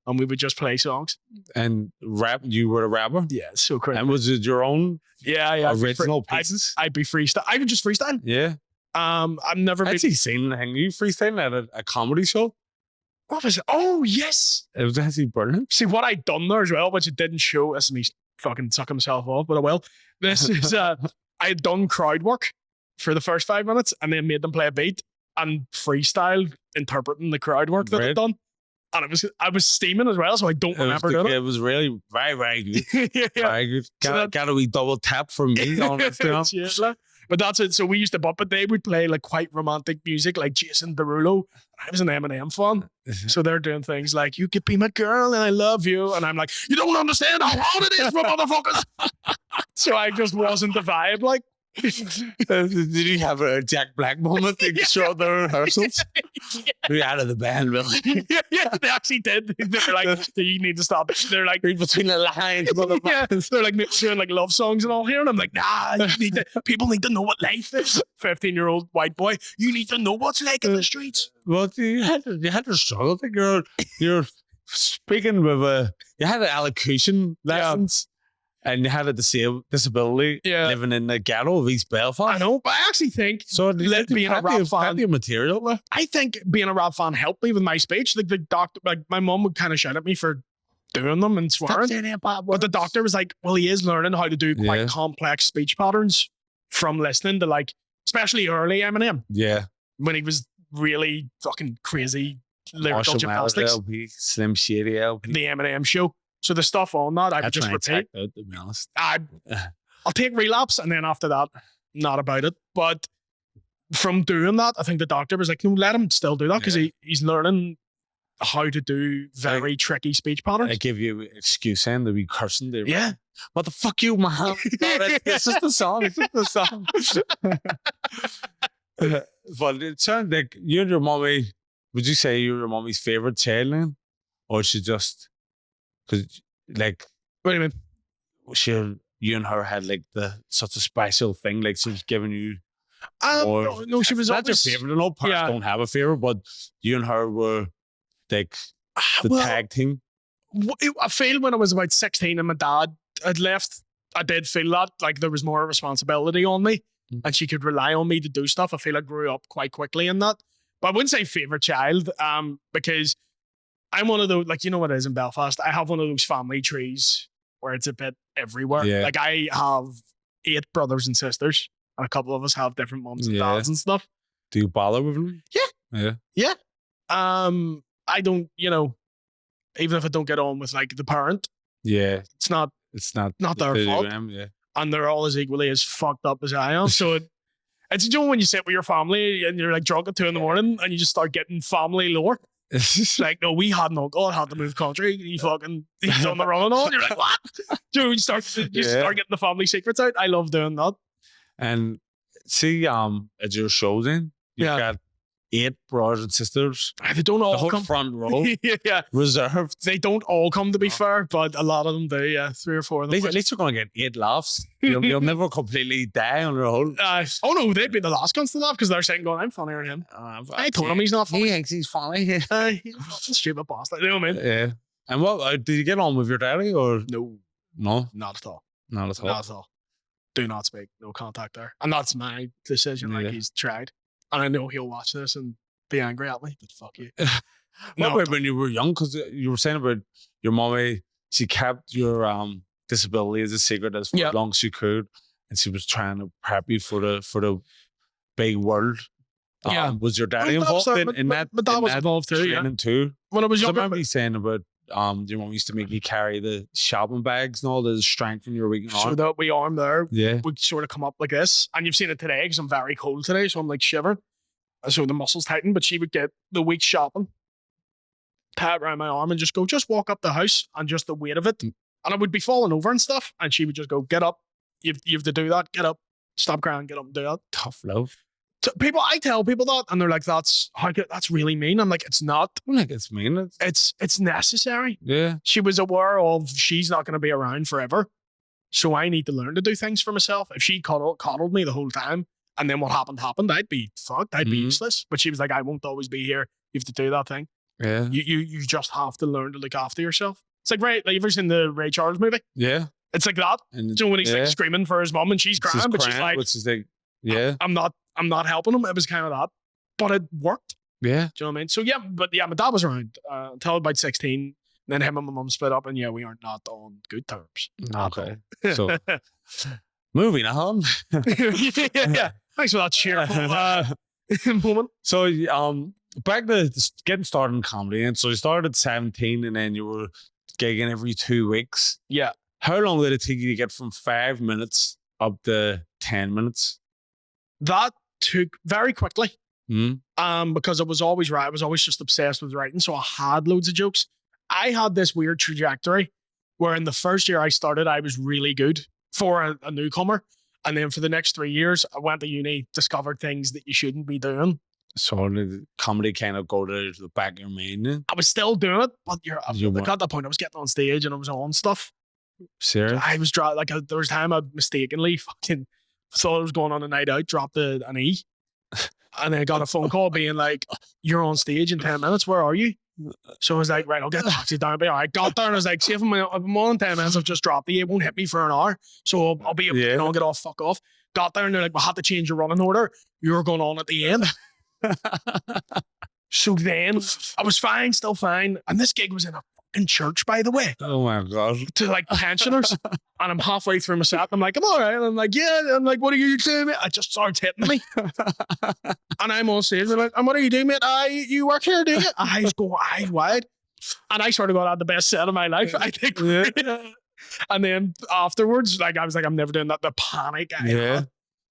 and we would just play songs.
And rap. You were a rapper.
Yeah, so crazy.
And was it your own?
Yeah.
Original pieces.
I'd be freestyle. I would just freestyle.
Yeah.
I've never
actually seen anything. You freestyling at a comedy show.
What was it? Oh yes,
it was actually brilliant.
See what I'd done there as well, which it didn't show. This is me fucking sucking himself off, but I will. This is I had done crowd work for the first 5 minutes, and then made them play a beat and freestyle interpreting the crowd work that I'd done. And I was steaming as well, so I don't remember doing it.
It was really very, very good.
Yeah.
Very good. Got a wee double tap from me on Instagram.
But that's it. So we used to bump it. They would play like quite romantic music, like Jason Derulo. I was an Eminem fan. So they're doing things like, you could be my girl and I love you. And I'm like, you don't understand how hard it is for motherfuckers. So I just wasn't the vibe. Like,
did you have a Jack Black moment to show the rehearsals? We out of the band, really.
Yeah, they actually did. They're like, you need to stop. They're like,
read between the lines.
Yeah, they're like doing like love songs and all here, and I'm like, nah, people need to know what life is. 15-year-old white boy, you need to know what's like in the streets.
Well, you had to struggle. I think you're speaking with you had elocution lessons. And you had a disability living in the ghetto of East Belfast.
I know, but I actually think
being a rap fan, material.
I think being a rap fan helped me with my speech. Like the doctor, like my mom would kind of shout at me for doing them and swearing. But the doctor was like, "Well, he is learning how to do quite complex speech patterns from listening to like, especially early Eminem.
Yeah,
when he was really fucking crazy lyrical gymnastics,
LP, Slim Shady LP,
the Eminem show." So the stuff on that, I would just repeat.
Out, to be honest.
I'll take relapse, and then after that, not about it. But from doing that, I think the doctor was like, no, let him still do that because he's learning how to do very tricky speech patterns.
I give you an excuse saying to be cursing.
Yeah.
What the fuck you, man? It's just the song. It's just the song. But it sounds like you and your mommy, would you say you're your mommy's favourite child then? Or she just... Because, like,
what do you mean?
You and her had like such a special thing. Like, she was giving you.
No, she was
not your favorite. No parents don't have a favorite, but you and her were like the tag team.
I feel when I was about 16 and my dad had left, I did feel that like there was more responsibility on me, and she could rely on me to do stuff. I feel I grew up quite quickly in that, but I wouldn't say favorite child, because I'm one of those, like, you know what it is in Belfast? I have one of those family trees where it's a bit everywhere. Yeah. Like, I have 8 brothers and sisters, and a couple of us have different moms and dads and stuff.
Do you bother with them?
Yeah. I don't, even if I don't get on with, like, the parent.
Yeah.
It's not their fault. And they're all as equally as fucked up as I am. So it's, when you sit with your family and you're, like, drunk at 2 a.m. and you just start getting family lore. It's like, no, we had no God, had to move country. He's on the run and all. You're like, what? Dude, you start getting the family secrets out. I love doing that.
And see, at your show then, you've got 8 brothers and sisters.
They don't all
the whole
come.
front row.
Yeah.
Reserved.
They don't all come, to be fair, but a lot of them do, 3 or 4 of them.
At least you're going to get 8 laughs. You'll never completely die on your own.
Oh no, they'd be the last ones to laugh because they're saying, going, I'm funnier than him. I told him he's not funny.
He thinks he's funny.
He's a stupid bastard. You know what I mean?
Yeah. And what, did you get on with your daddy or?
No.
No?
Not at all.
Not at all.
Not at all. Do not speak. No contact there. And that's my decision.
Yeah.
Like, he's tried. And I know he'll watch this and be angry at me, but fuck you.
What about when you were young? Because you were saying about your mommy, she kept your disability as a secret as long as she could, and she was trying to prep you for the big world. Was your daddy involved in that?
But that was involved too.
Training too.
When I was
I
younger,
remember you saying about your mom used to make you carry the shopping bags and all the strength in your weak arm.
so that we arm there,
Yeah.
would sort of come up like this, and you've seen it today because I'm very cold today, so I'm like shivering. So the muscles tighten, but she would get the week shopping, tie it around my arm and just walk up the house, and just the weight of it. And I would be falling over and stuff. And she would just go, get up. You have to do that. Get up. Stop crying. Get up and do that.
Tough love.
So I tell people that, and they're like, that's really mean. I'm like, it's not.
Like, it's mean.
It's necessary.
Yeah.
She was aware of she's not going to be around forever. So I need to learn to do things for myself. If she coddled me the whole time, and then what happened, I'd be fucked. I'd be useless. But she was like, I won't always be here. You have to do that thing.
Yeah.
You just have to learn to look after yourself. It's like, right, like, you've ever seen the Ray Charles movie?
Yeah.
It's like that.
And
So when he's like screaming for his mom and she's crying, but she's like,
which is like, yeah.
I'm not helping him. It was kind of that. But it worked.
Yeah.
Do you know what I mean? So my dad was around until about 16. Then him and my mum split up, and we are not on good terms.
Okay. So moving on.
yeah. Thanks for that cheerful moment.
So back to getting started in comedy, and so you started at 17, and then you were gigging every 2 weeks.
Yeah.
How long did it take you to get from 5 minutes up to 10 minutes?
That took very quickly.
Mm.
Because I was always right. I was always just obsessed with writing, so I had loads of jokes. I had this weird trajectory where in the first year I started, I was really good for a newcomer. And then for the next 3 years, I went to uni, discovered things that you shouldn't be doing.
So did comedy kind of go to the back of your mind?
I was still doing it, but I got that point. I was getting on stage and I was on stuff.
Serious?
I was there was time I mistakenly fucking thought I was going on a night out, dropped an E. And then I got a phone call being like, you're on stage in 10 minutes. Where are you? So I was like, right, I'll get a taxi down. But all right, got there and I was like, see if I'm on in 10 minutes, I've just dropped the E. It won't hit me for an hour. So I'll be able to get off, fuck off. Got there and they're like, we'll have to change your running order. You're going on at the end. So then I was fine, still fine. And this gig was in a fucking church, by the way.
Oh my God.
To like pensioners. And I'm halfway through my set. I'm like, I'm all right. And I'm like, yeah. And I'm like, what are you doing, mate? It just starts hitting me. And I'm on stage. They're like, and what are you doing, mate? You work here, do you? Eyes wide. And I sort of got out the best set of my life, I think. Yeah. And then afterwards, like, I was like, I'm never doing that. The panic I had.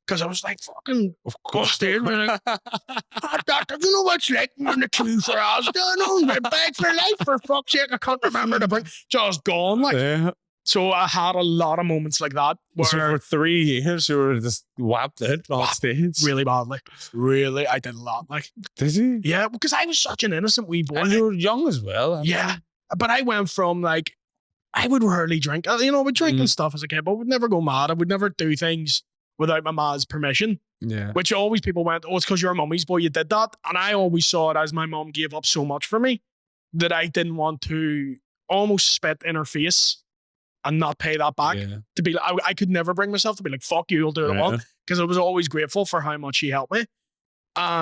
Because I was like, fucking, on stage, man. Like, doctor, you know what's like in the queue for hours? I'm back for life, for fuck's sake. I can't remember the bring. Just gone, like. Yeah. So I had a lot of moments like that. Where
so for 3 years, you were just whapped it on stage?
Really badly. Really, I did a lot, like.
Did you?
Yeah, because I was such an innocent wee boy.
And you were young as well.
Yeah. But I went from, like, I would rarely drink. I would drink and stuff as a kid, but I would never go mad. I would never do things without my ma's permission. Yeah. Which always people went, oh, it's because you're a mummy's boy, you did that. And I always saw it as my mom gave up so much for me that I didn't want to almost spit in her face and not pay that back. Yeah. To be like, I could never bring myself to be like, fuck you, you'll do what I want. Because I was always grateful for how much she helped me.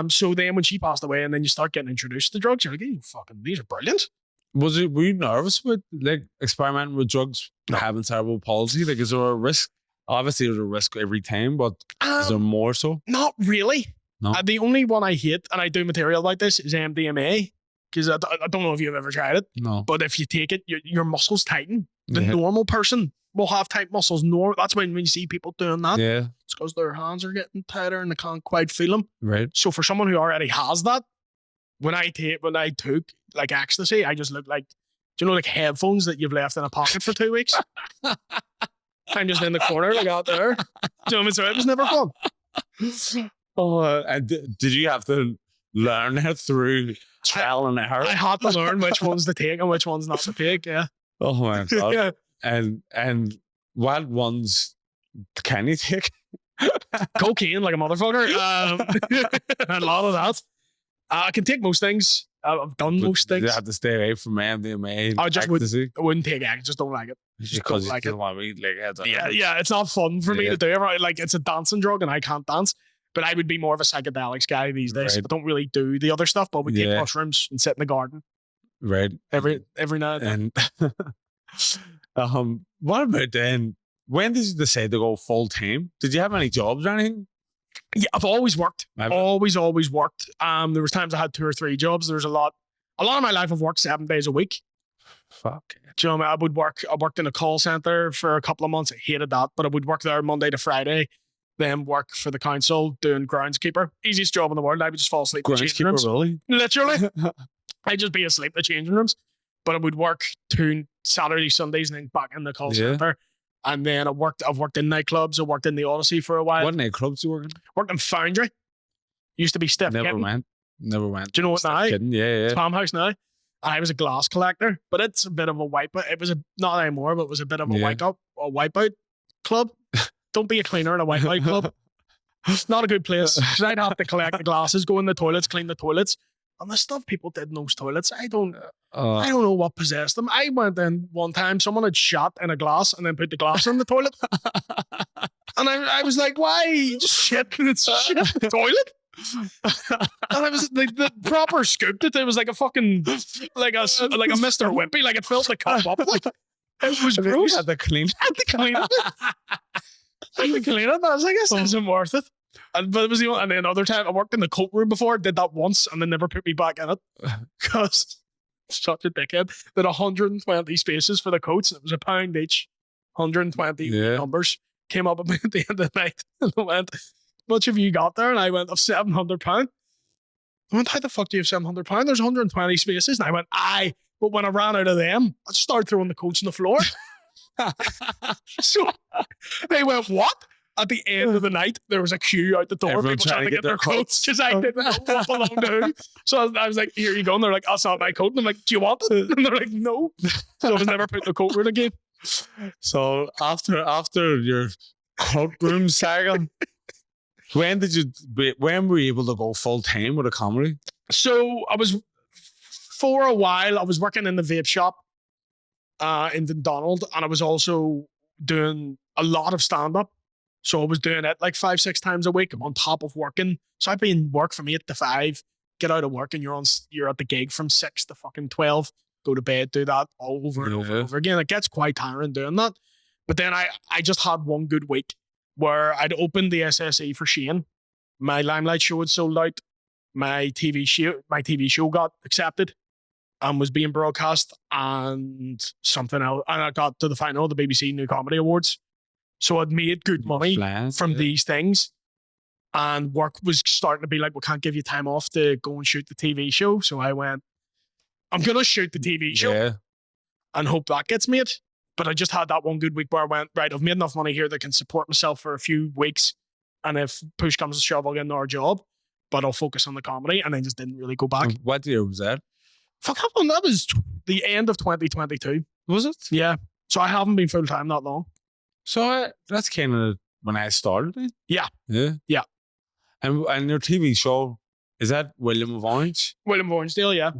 So then when she passed away and then you start getting introduced to drugs, you're like, hey, these are brilliant.
Were you nervous with like experimenting with drugs, having cerebral palsy? Like, is there a risk? Obviously, there's a risk every time, but is there more so?
Not really.
No.
The only one I hate, and I do material like this, is MDMA. Because I don't know if you've ever tried it.
No.
But if you take it, your muscles tighten. The normal person will have tight muscles. That's when you see people doing that.
Yeah.
It's because their hands are getting tighter and they can't quite feel them.
Right.
So for someone who already has that, when I took like ecstasy, I just looked like, do you know, like headphones that you've left in a pocket for 2 weeks? I'm just in the corner, like out there. Do you know what I mean? So it was never fun.
And did you have to learn it through trial and error?
I had to learn which ones to take and which ones not to take. Yeah.
Oh my god!
Yeah.
And what ones can you take?
Cocaine like a motherfucker. A lot of that. I can take most things. I've done most things.
You have to stay away from MDMA.
I just
ecstasy.
wouldn't take it. I just don't like it.
Just
Just
because
don't
you
like
don't
it.
want to eat like heads.
Yeah, it's not fun for me
Yeah.
to do. Like, it's a dancing drug and I can't dance. But I would be more of a psychedelics guy these days.
Right.
I don't really do the other stuff, but we take
Yeah.
mushrooms and sit in the garden
Right.
every night.
And what about then? When did you decide to go full time? Did you have any jobs or anything?
Yeah, I've always worked.
Have-
Always worked. There was times I had 2 or 3 jobs. There's a lot of my life I've worked 7 days a week.
Fuck.
Do you know what I mean? I worked in a call center for a couple of months. I hated that, but I would work there Monday to Friday, then work for the council doing groundskeeper. Easiest job in the world. I would just fall asleep in the changing rooms.
Really?
Literally. I'd just be asleep in the changing rooms. But I would work 2 Saturdays, Sundays, and then back in the call
Yeah.
center. And then I've worked in nightclubs. I worked in the Odyssey for a while.
What nightclubs you working?
Worked in Foundry. Used to be Stiff
Never
Kitten.
went. Never went.
Do you know what
Stop
now?
kidding. Yeah, yeah.
Farmhouse now. I was a glass collector, but it's a bit of a wipeout. It was not anymore, but it was a bit of a
Yeah.
wipeout club. Don't be a cleaner in a wipeout club. It's not a good place. 'Cause I'd have to collect the glasses, go in the toilets, clean the toilets, and the stuff people did in those toilets. I don't know what possessed them. I went in one time, someone had shot in a glass and then put the glass in the toilet, and I was like, "Why just shit? It's shit in the toilet." And I was like, the proper scooped it. It was like a fucking like a Mr. Wimpy. Like it filled the cup up. Like it was gross.
You had to clean.
I had to clean it. I had to clean it. And I was like, this isn't worth it. But it was and then another time I worked in the coat room before. Did that once and they never put me back in it because such a dickhead. Did 120 spaces for the coats and it was £1 each. 120
Yeah.
numbers came up at me at the end of the night and I went, much have you got there? And I went, of £700. I went, how the fuck do you have £700? There's 120 spaces. And I went, aye. But when I ran out of them, I just started throwing the coats on the floor. So they went, what? At the end of the night, there was a queue out the door.
Everyone
People trying to get their coats because I didn't know what belonged to who. So I was like, here you go. And they're like, that's not my coat. And I'm like, do you want it? And they're like, no. So I was never put the coat room again.
So after your courtroom saga, when were you able to go full time with a comedy?
So for a while, I was working in the vape shop in Dundonald, and I was also doing a lot of stand-up. So I was doing it like 5-6 times a week on top of working. So I'd be in work from 8 to 5, get out of work, and you're at the gig from 6 to fucking 12, go to bed, do that over and over and over again. It gets quite tiring doing that. But then I just had one good week where I'd opened the SSE for Shane. My Limelight show had sold out. My TV show got accepted and was being broadcast, and something else. And I got to the final of the BBC New Comedy Awards. So I'd made good money from these things, and work was starting to be like, we can't give you time off to go and shoot the TV show. So I went, I'm going to shoot the TV show and hope that gets made. But I just had that one good week where I went, right, I've made enough money here that I can support myself for a few weeks. And if push comes to shove, I'll get another job, but I'll focus on the comedy. And I just didn't really go back.
What year was that?
Fuck, that was the end of 2022.
Was it?
Yeah. So I haven't been full time that long.
So that's kind of when I started. Eh?
Yeah.
Yeah.
Yeah.
And your TV show, is that William of Orange?
William Vornsdale, yeah.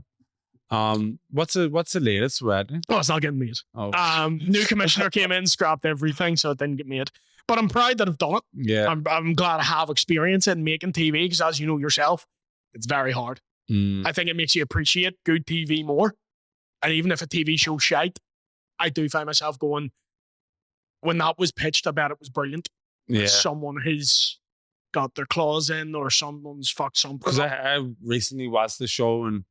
What's the latest with it?
Oh, it's not getting made.
Oh.
New commissioner came in, scrapped everything, so it didn't get made. But I'm proud that I've done it.
Yeah.
I'm glad I have experience in making TV because, as you know yourself, it's very hard.
Mm.
I think it makes you appreciate good TV more. And even if a TV show's shite, I do find myself going, when that was pitched, I bet it was brilliant.
Yeah.
Someone has got their claws in or someone's fucked something.
Because I recently watched the show and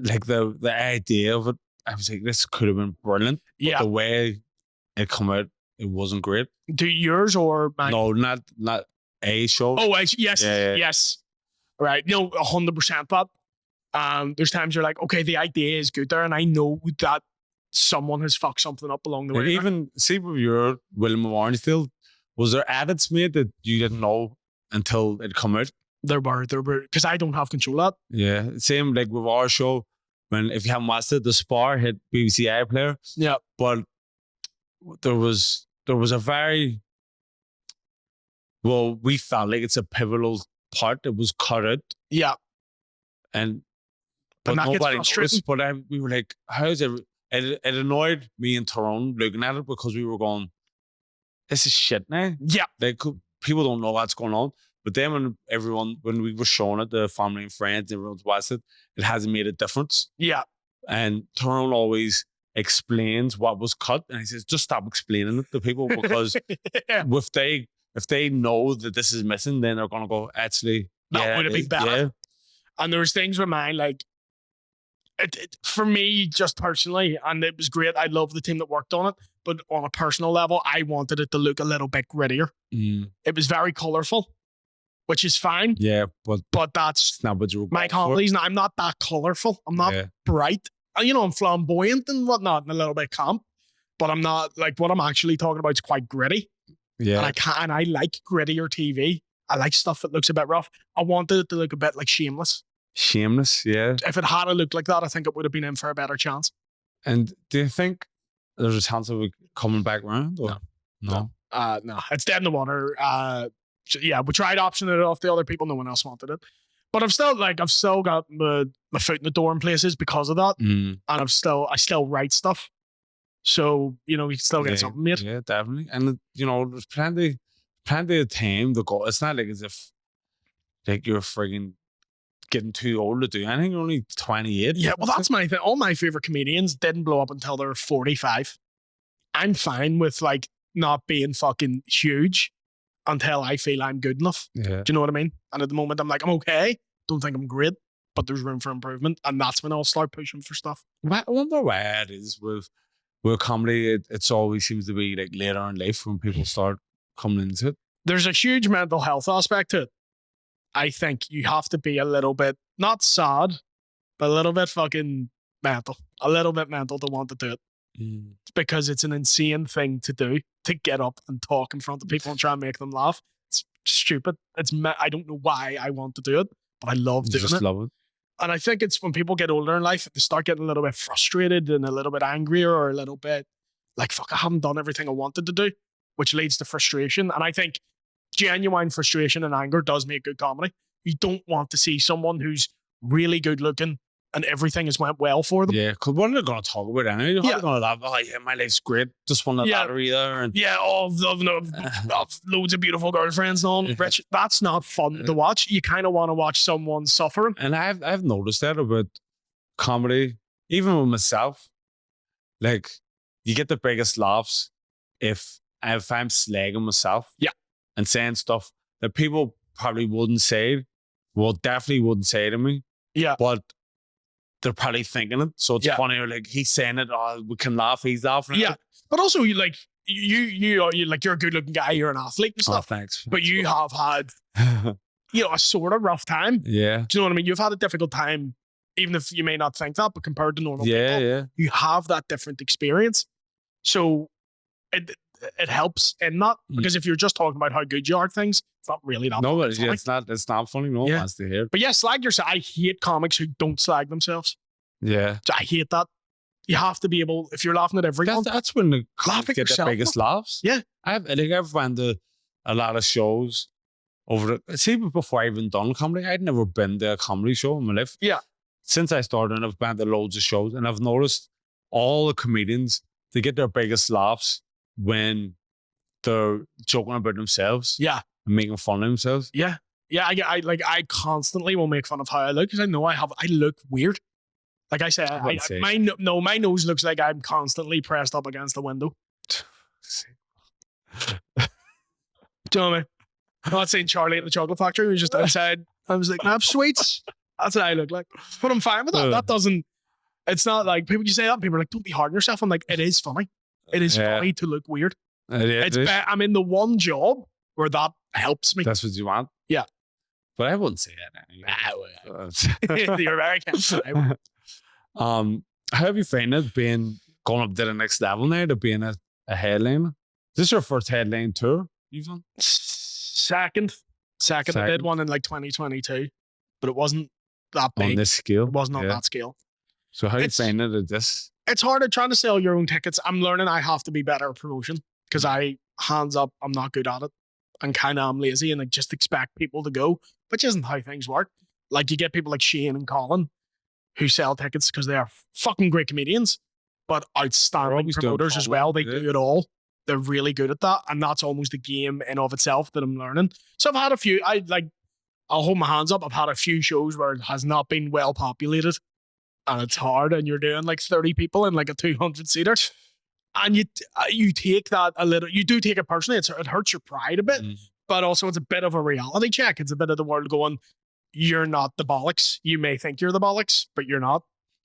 like the idea of it, I was like, this could have been brilliant. But
Yeah.
the way it come out, it wasn't great.
Do yours or mine?
No, not a show.
Oh, yes,
Yeah.
yes. Right. No, 100% that. There's times you're like, okay, the idea is good there, and I know that someone has fucked something up along the way.
And even see with your William of Orangedale, was there edits made that you didn't know until it come out?
There were, because I don't have control of that.
Yeah, same like with our show. When if you haven't watched it, the Spar hit BBC iPlayer.
Yeah,
But there was a very we felt like it's a pivotal part that was cut out,
yeah,
and but
and that gets
nobody
frustrating.
noticed. But we were like, how's it? It annoyed me and Tyrone looking at it because we were going, this is shit now.
Yeah,
Like people don't know what's going on. But then when we were showing it, the family and friends, everyone's watched it, it hasn't made a difference.
yeah,
And Tyrone always explains what was cut, and he says, just stop explaining it to people because
yeah.
if they know that this is missing, then they're gonna go, actually,
That would have been better.
Yeah.
And there was things with mine, like, for me, just personally, and it was great. I love the team that worked on it, but on a personal level, I wanted it to look a little bit grittier. It was very colourful, which is fine.
Yeah, but
that's
it's not what you were
my comedies. I'm not that colourful. I'm not bright. I'm flamboyant and whatnot, and a little bit camp, but I'm not like what I'm actually talking about is quite gritty.
Yeah,
and I like grittier TV. I like stuff that looks a bit rough. I wanted it to look a bit like Shameless.
Shameless, yeah.
If it had a look like that, I think it would have been in for a better chance.
And do you think there's a chance of it coming back around? Or? No.
No, it's dead in the water. Yeah, we tried optioning it off the other people. No one else wanted it. But I've still got my foot in the door in places because of that. And I still write stuff. So, we can still get something made.
Yeah, definitely. And, there's plenty of time to go. It's not like as if like you're frigging getting too old to do anything. You're only 28.
Yeah, well, that's my thing. All my favorite comedians didn't blow up until they're 45. I'm fine with like not being fucking huge until I feel I'm good enough.
Yeah.
Do you know what I mean? And at the moment, I'm like, I'm okay. Don't think I'm great, but there's room for improvement. And that's when I'll start pushing for stuff.
I wonder why it is with comedy. It's always seems to be like later in life when people start coming into it.
There's a huge mental health aspect to it. I think you have to be a little bit, not sad, but a little bit fucking mental. A little bit mental to want to do it. Because it's an insane thing to do, to get up and talk in front of people and try and make them laugh. It's stupid. I don't know why I want to do it, but I love doing it.
Love it.
And I think it's when people get older in life, they start getting a little bit frustrated and a little bit angrier or a little bit like, fuck, I haven't done everything I wanted to do, which leads to frustration. And I think genuine frustration and anger does make good comedy. You don't want to see someone who's really good looking and everything has went well for them.
Yeah, because what are they going to talk about anyway? They're going to laugh, oh yeah, my life's great. Just won the lottery there. And
Loads of beautiful girlfriends and all. Rich. That's not fun to watch. You kind of want to watch someone suffering.
And I've noticed that about comedy, even with myself. Like, you get the biggest laughs if I'm slagging myself.
Yeah.
And saying stuff that people probably definitely wouldn't say to me.
Yeah.
But they're probably thinking it. So it's funny, like he's saying it, oh, we can laugh, he's laughing.
Yeah. But also you're a good looking guy, you're an athlete and stuff.
Oh, thanks.
But you have had a sort of rough time.
Yeah.
Do you know what I mean? You've had a difficult time, even if you may not think that, but compared to normal people, you have that different experience. So it helps in that, because if you're just talking about how good you are at things, it's not really that funny.
It's not funny. No one wants to hear.
But slag yourself. I hate comics who don't slag themselves.
Yeah.
I hate that. You have to be able, if you're laughing at everyone.
That's when the comics get the biggest laughs.
Yeah.
I've went to a lot of shows before I even done comedy. I'd never been to a comedy show in my life.
Yeah.
Since I started, I've been to loads of shows, and I've noticed all the comedians, they get their biggest laughs when they're joking about themselves.
Yeah.
And making fun of themselves.
Yeah. Yeah. I constantly will make fun of how I look, because I know I look weird. Like I said, my nose looks like I'm constantly pressed up against the window. Do you know what I mean? I'm not saying Charlie at the chocolate factory. He was just outside. I was like, I have sweets. That's what I look like. But I'm fine with that. That doesn't, it's not like, people, you say that, people are like, don't be hard on yourself. I'm like, it is funny. It is funny to look weird. I'm in the one job where that helps me.
That's what you want?
Yeah.
But I wouldn't say that anyway.
You're American.
How have you found it being going up to the next level now to being a headliner? Is this your first headline tour you've done?
Second. I did one in like 2022, but it wasn't that big.
On this scale?
It wasn't on that scale.
So how you find it at this?
It's harder trying to sell your own tickets. I'm learning I have to be better at promotion because hands up, I'm not good at it. And kind of I'm lazy and I just expect people to go, which isn't how things work. Like you get people like Shane and Colin who sell tickets because they are fucking great comedians, but outstanding promoters as well. They do it all. They're really good at that. And that's almost a game in of itself that I'm learning. So I've had a few, I'll hold my hands up. I've had a few shows where it has not been well populated and it's hard and you're doing like 30 people in like a 200 seater. And you take that a little, you do take it personally. It hurts your pride a bit, but also it's a bit of a reality check. It's a bit of the world going, you're not the bollocks. You may think you're the bollocks, but you're not.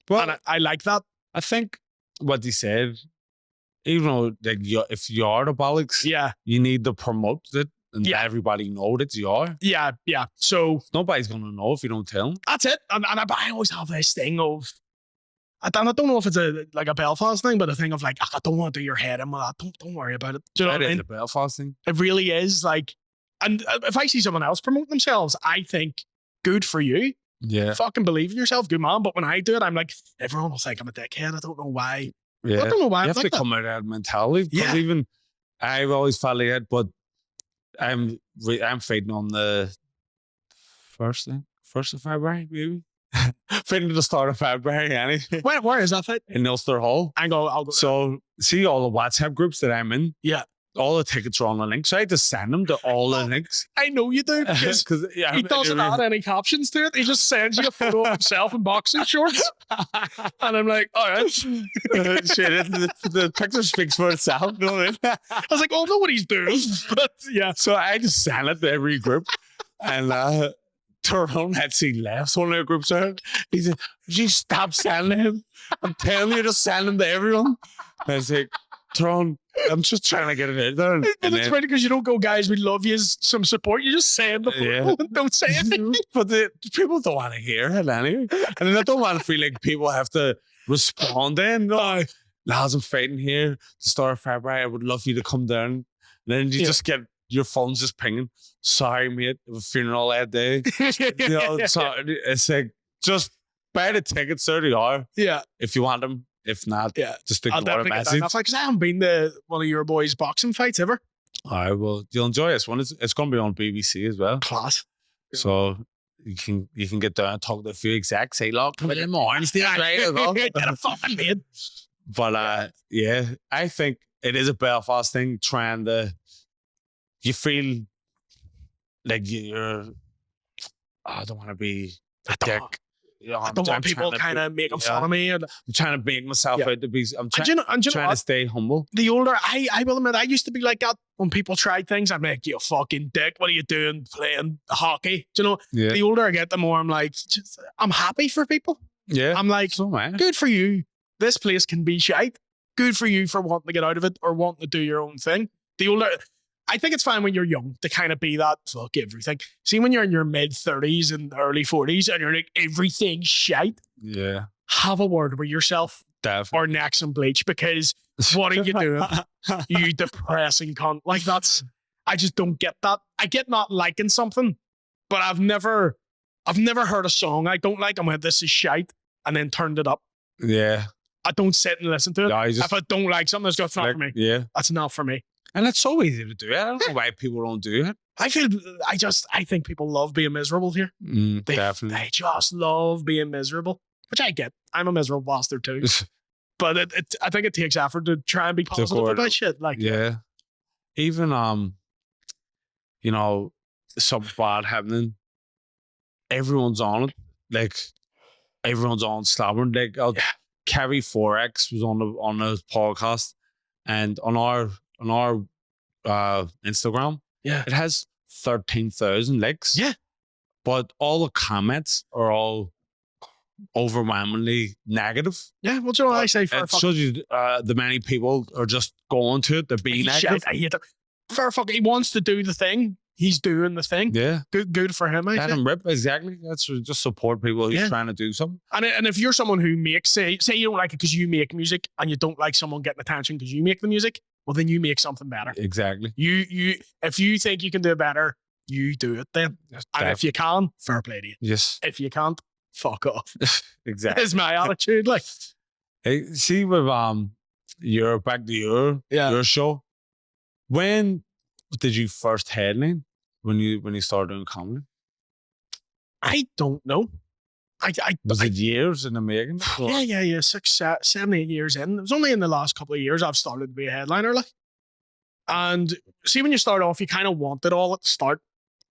Well, and I like that.
I think what he said, even though like if you are the bollocks, you need to promote it and let everybody know that you are. Yeah.
So
nobody's gonna know if you don't tell them.
That's it. And I always have this thing of, I don't know if it's a Belfast thing, but a thing of like, I don't want to do your head in with that. Don't worry about it. Do you know what I mean?
It's a Belfast thing.
It really is. Like, and if I see someone else promote themselves, I think, good for you.
Yeah.
Fucking believe in yourself, good man. But when I do it, I'm like, everyone will think I'm a dickhead. I don't know why.
Yeah.
I don't know why.
You have to come out of that mentality. Because even I've always felt like it, but I'm fighting on the first of February, maybe. Fighting at the start of February, anyway.
Where is that fight?
In Ulster Hall.
I'll go.
So see all the WhatsApp groups that I'm in.
Yeah.
All the tickets are on the link, so I had to send them to all the links.
I know you do because he doesn't add any captions to it. He just sends you a photo of himself in boxing shorts, and I'm like, all right, shit.
The picture speaks for itself. You know what I mean?
I was like, oh, I know what he's doing, but yeah.
So I just sent it to every group, and Tyrone had seen left one of the groups out. He said, "Would you stop sending him? I'm telling you to send him to everyone." And I was like, Tyrone, I'm just trying to get it out there.
And it's funny because you don't go, guys, we love you, some support. You just say it before and don't say anything.
But people don't want to hear it anyway. And then I don't want to feel like people have to respond then. No, lads, I'm fighting here. The start of February, I would love you to come down. And then you just get your phone's just pinging. Sorry, mate, I have a funeral that day. It's like, just buy the tickets, there they are.
Yeah.
If you want them. If not, just ignore the message.
Because I haven't been to one of your boys' boxing fights ever.
All right, well, you'll enjoy this one. It's going to be on BBC as well.
Class.
So you can get down and talk to a few execs. Say, look, come in more and steal right as well.
Get a fucking mate.
But I think it is a Belfast thing. You feel like you're. I don't want to be a dick.
I don't want people kind of making fun of me.
I'm trying to make myself out to be. I'm trying to stay humble.
The older I will admit, I used to be like that when people tried things. I'm like, you fucking dick. What are you doing playing hockey? Do you know?
Yeah.
The older I get, the more I'm like, I'm happy for people.
Yeah.
I'm like,
so
good for you. This place can be shite. Good for you for wanting to get out of it or wanting to do your own thing. The older. I think it's fine when you're young to kind of be that, fuck everything. See, when you're in your mid-30s and early 40s and you're like, everything's shite.
Yeah.
Have a word with yourself.
Definitely.
Or neck some bleach, because what are you doing? You depressing cunt. Like, I just don't get that. I get not liking something, but I've never heard a song I don't like and went, this is shite, and then turned it up.
Yeah.
I don't sit and listen to it.
No,
if I don't like something, it's not for me.
Yeah.
That's not for me.
And it's so easy to do it. I don't know why people don't do it.
I think people love being miserable here.
Definitely.
They just love being miserable, which I get. I'm a miserable bastard too. But I think it takes effort to try and be positive about shit. Like,
yeah. Even, something bad happening, everyone's on it. Like, everyone's on slabbering. Like, Kerry Forex was on the podcast, and on our Instagram, it has 13,000 likes.
Yeah,
but all the comments are all overwhelmingly negative.
Yeah, well, you know what I say?
It shows you the many people are just going to it to be negative.
I hate it. For fuck, he wants to do the thing, he's doing the thing.
Yeah.
Good for him, I
Let
think.
him rip. Exactly. That's just support people who's
Yeah.
trying to do something.
And if you're someone who makes, say you don't like it because you make music and you don't like someone getting attention because you make the music, well, then you make something better.
Exactly.
If you think you can do it better, you do it then. And if you can, fair play to you.
Yes.
If you can't, fuck off.
Exactly.
Is my attitude. Like,
Hey, see with your back to your show. When did you first headline when you started doing comedy?
I don't know.
Was it years in the making?
Yeah. 6, 7, 8 years in. It was only in the last couple of years I've started to be a headliner. Like, and see, when you start off, you kind of want it all at the start,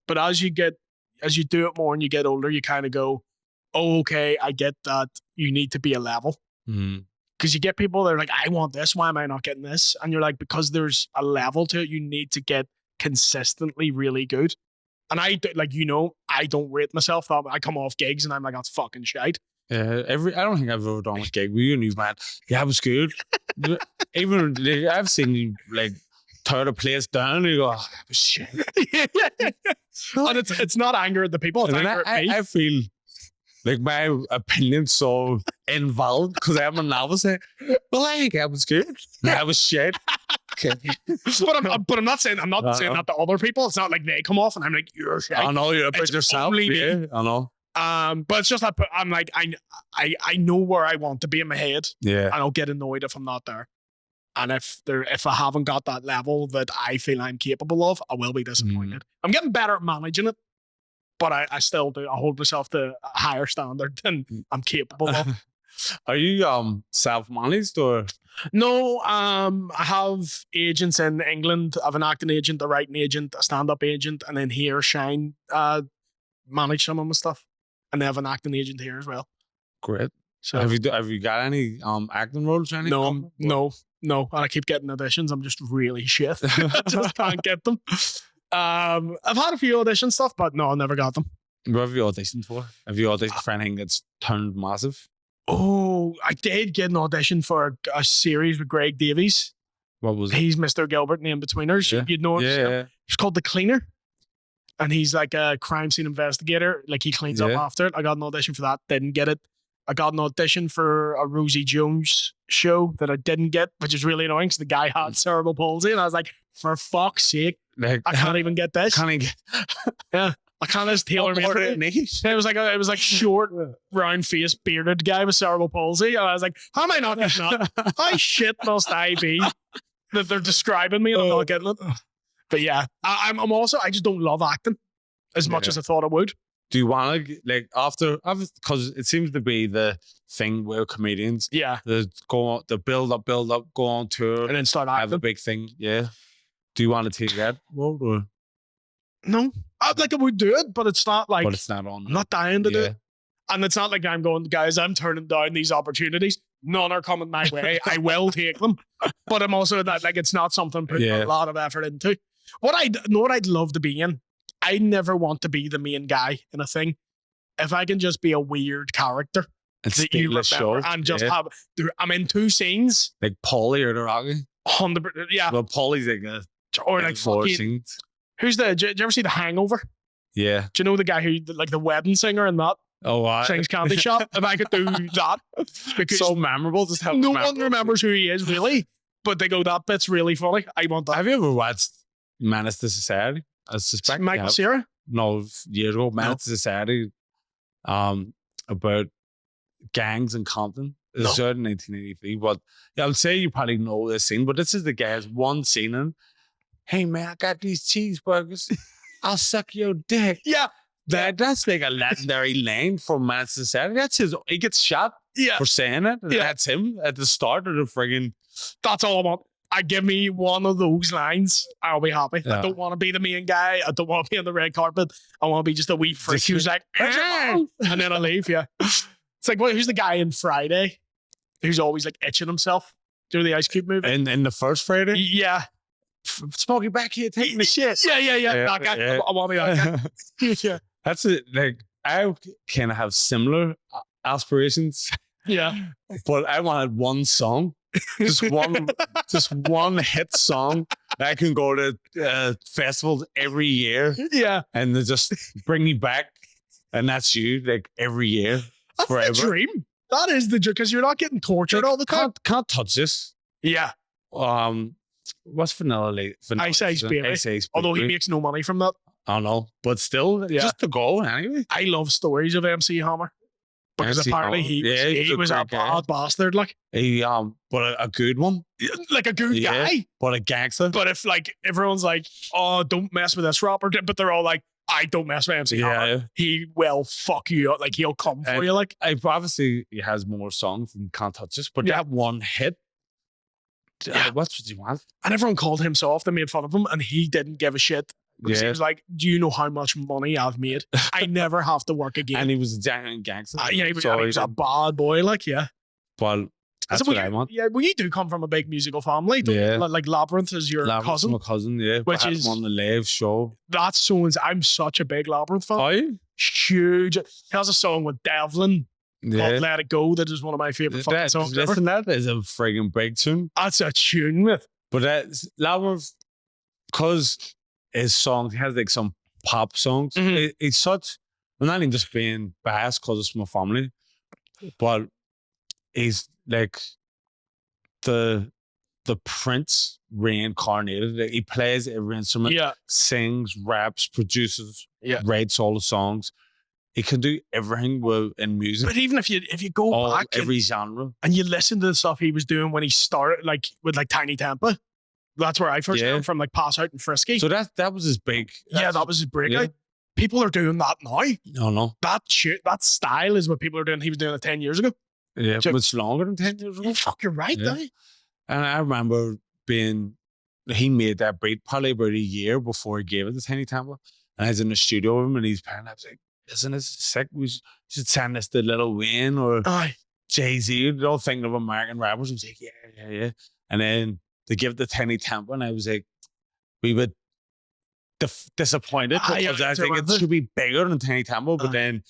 but as you do it more and you get older, you kind of go, oh, okay, I get that you need to be a level. Because you get people that are like, I want this. Why am I not getting this? And you're like, because there's a level to it, you need to get consistently really good. And I don't rate myself that. I come off gigs and I'm like, that's fucking shite.
Yeah, I don't think I've ever done a gig with you and you've went, yeah, it was good. Even I've seen you like tear the place down and you go, oh, it was shit.
And it's not anger at the people, it's anger at me.
I feel like my opinion's so invalid because I'm a novice. Well, I think I was good. That was shit. Okay.
But I'm not saying that to other people. It's not like they come off and I'm like, you're shit.
I know you're about yourself. Yeah, I know.
But it's just that I'm like, I know where I want to be in my head.
Yeah.
And I'll get annoyed if I'm not there. And if I haven't got that level that I feel I'm capable of, I will be disappointed. I'm getting better at managing it, but I still do. I hold myself to a higher standard than I'm capable of.
Are you self-managed or?
No, I have agents in England. I have an acting agent, a writing agent, a stand-up agent, and then here Shine manage some of my stuff. And they have an acting agent here as well.
Great.
So
have you got any acting roles or anything?
No. And I keep getting auditions. I'm just really shit. I just can't get them. I've had a few audition stuff, but no, I never got them.
What have you auditioned for? Have you auditioned for anything that's turned massive?
Oh, I did get an audition for a series with Greg Davies.
What was it?
He's Mr. Gilbert in The Inbetweeners.
Yeah.
You'd know him.
Yeah.
It's called The Cleaner. And he's like a crime scene investigator. Like he cleans up after it. I got an audition for that. Didn't get it. I got an audition for a Rosie Jones show that I didn't get, which is really annoying because the guy had cerebral palsy. And I was like, for fuck's sake, I can't even get this. Yeah. I can't just tailor made it. It was like short, round face, bearded guy with cerebral palsy. And I was like, how am I not getting that? How shit must I be that they're describing me and I'm not getting it? But yeah, I just don't love acting as much as I thought I would.
Do you want to, like, after, because it seems to be the thing where comedians, they build up, go on tour,
and then start acting.
Have a big thing, yeah. Do you want to take that road or?
No, I would do it, but it's not like.
But it's not on.
I'm not dying to do it, and it's not like I'm going, guys. I'm turning down these opportunities. None are coming my way. I will take them, but I'm also that like it's not something I'm putting a lot of effort into. What I'd love to be in. I never want to be the main guy in a thing. If I can just be a weird character
and
that you remember
show,
and just have, I'm in 2 scenes.
Like Paulie or the Rocky?
100%, yeah.
Well, Paulie's like a,
or like
4 scenes.
Who's did you ever see The Hangover?
Yeah.
Do you know the guy who, like the wedding singer and that?
Oh, wow.
Sings Candy Shop. If I could do that. Because
so memorable. Just how
no one remembers who he is, really. But they go, that bit's really funny. I want that.
Have you ever watched Menace to Society? I suspect
Michael Cera?
No, years ago, Menace to Society, about gangs in Compton. It was out in 1983. But yeah, I'll say you probably know this scene, but this is the guy's one scene in. Hey man, I got these cheeseburgers. I'll suck your dick.
Yeah.
That's like a legendary line from Menace to Society. That's his. He gets shot for saying it. And that's him at the start of the friggin'.
That's all I want. Give me one of those lines, I'll be happy. I don't want to be the main guy. I don't want to be on the red carpet. I want to be just a wee freak who's like, and then I leave. Yeah, it's like, who's the guy in Friday who's always like itching himself? Do the Ice Cube movie?
In the first Friday?
Yeah.
Smokey back here taking the shit.
Yeah. That guy. I want to be that guy. Yeah.
That's it. Like, I kind of have similar aspirations.
Yeah.
But I wanted one song. Just one hit song I can go to festivals every year
Yeah.
and they just bring me back. And that's you, like every year,
That's
forever.
the dream. That is the dream, because you're not getting tortured all the time.
Can't touch this.
Yeah.
What's Vanilla?
Ice Ice Baby.
Ice Ice Baby.
Although he makes no money from that.
I don't know, but still,
Yeah.
just to go anyway.
I love stories of MC Hammer. Because
MC
apparently
Hammer.
he was a
great guy.
bad bastard, like
But a good one.
a good
Yeah.
guy.
But a gangster.
But if like everyone's like, oh, don't mess with this rapper, but they're all like, I don't mess with MC Hammer.
Yeah.
He will fuck you up. Like he'll come for
And
you. Like
obviously he has more songs than Can't Touch This, but
Yeah.
that one hit.
Yeah.
What's what you want?
and everyone called him soft and made fun of him, and he didn't give a shit. Because he
Yeah.
was like, do you know how much money I've made? I never have to work again.
And he was a giant gangster.
Yeah, he was,
So
and he was a bad boy, like, yeah.
But that's
So
what I want.
Yeah, well, you do come from a big musical family. Don't you?
Yeah.
Like Labyrinth is your
Labyrinth's
cousin.
my cousin, yeah.
Which
Which
is-
is on the live show.
That's so I'm such a big Labyrinth fan.
Oh, you?
Huge. He has a song with Devlin
Yeah.
called Let It Go that is one of my favorite fucking songs ever.
Listen, that is a friggin' big tune.
That's a tune with.
But that's Labyrinth, because his songs, he has like some pop songs.
Mhm.
It's such, I'm not even just being biased because it's my family, but he's like the Prince reincarnated. Like, he plays every instrument,
Yeah.
sings, raps, produces,
Yeah.
writes all the songs. He can do everything in music,
But even if you go
all
back
every genre.
and you listen to the stuff he was doing when he started, like with like Tiny Tempa, that's where I first
Yeah.
came from, like Pass Out and Frisky.
So that was his big.
Yeah, that was his breakout. People are doing that now.
No, no.
That shit, that style is what people are doing. He was doing it 10 years ago.
Yeah,
So-
much longer than 10 years ago.
Fuck, you're right,
Yeah.
though.
And I remember he made that beat probably about a year before he gave it to Tiny Temple. And I was in the studio with him and he's playing. I was like, isn't this sick? We should send this to Lil Wayne or
Aye.
Jay-Z. They're all thinking of American rappers. I was like, yeah. And then they give it to Tiny Temple and I was like, we were disappointed
Aye,
because
I
I think
remember.
it should be bigger than Tiny Temple, but
Aye.
then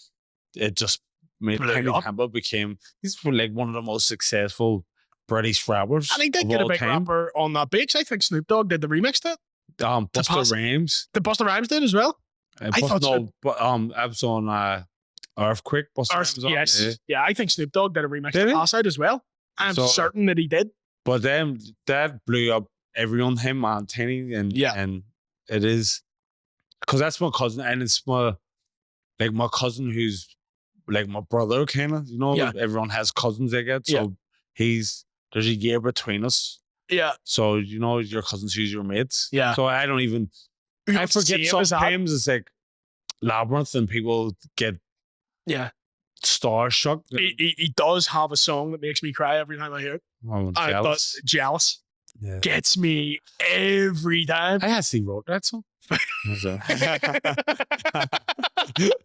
it just made
Blew
Tiny
up.
Temple he's like one of the most successful British rappers.
And he did
of
get a
all
big
time.
rapper on that beach. I think Snoop Dogg did the remix to it.
Busta
pass-
Rhymes.
The Busta Rhymes did as well. I thought
I was on Earthquake. Busta Rhymes was on,
Yes.
yeah.
Yeah, I think Snoop Dogg did a remix
Did
to
he?
Pass Out as well. I'm
So-
certain that he did.
But then that blew up everyone, him and Tiny, and
Yeah.
and it is because that's my cousin, and it's my cousin who's like my brother, kind of. You know,
Yeah.
everyone has cousins they get, so there's a year between us.
Yeah.
So you know your cousins who's your mates.
Yeah.
So I don't even. I forget sometimes it's like Labyrinth and people get
Yeah.
starstruck.
He does have a song that makes me cry every time I hear it.
I'm
I
jealous.
thought Jealous
Yeah.
gets me every time.
I actually wrote that song.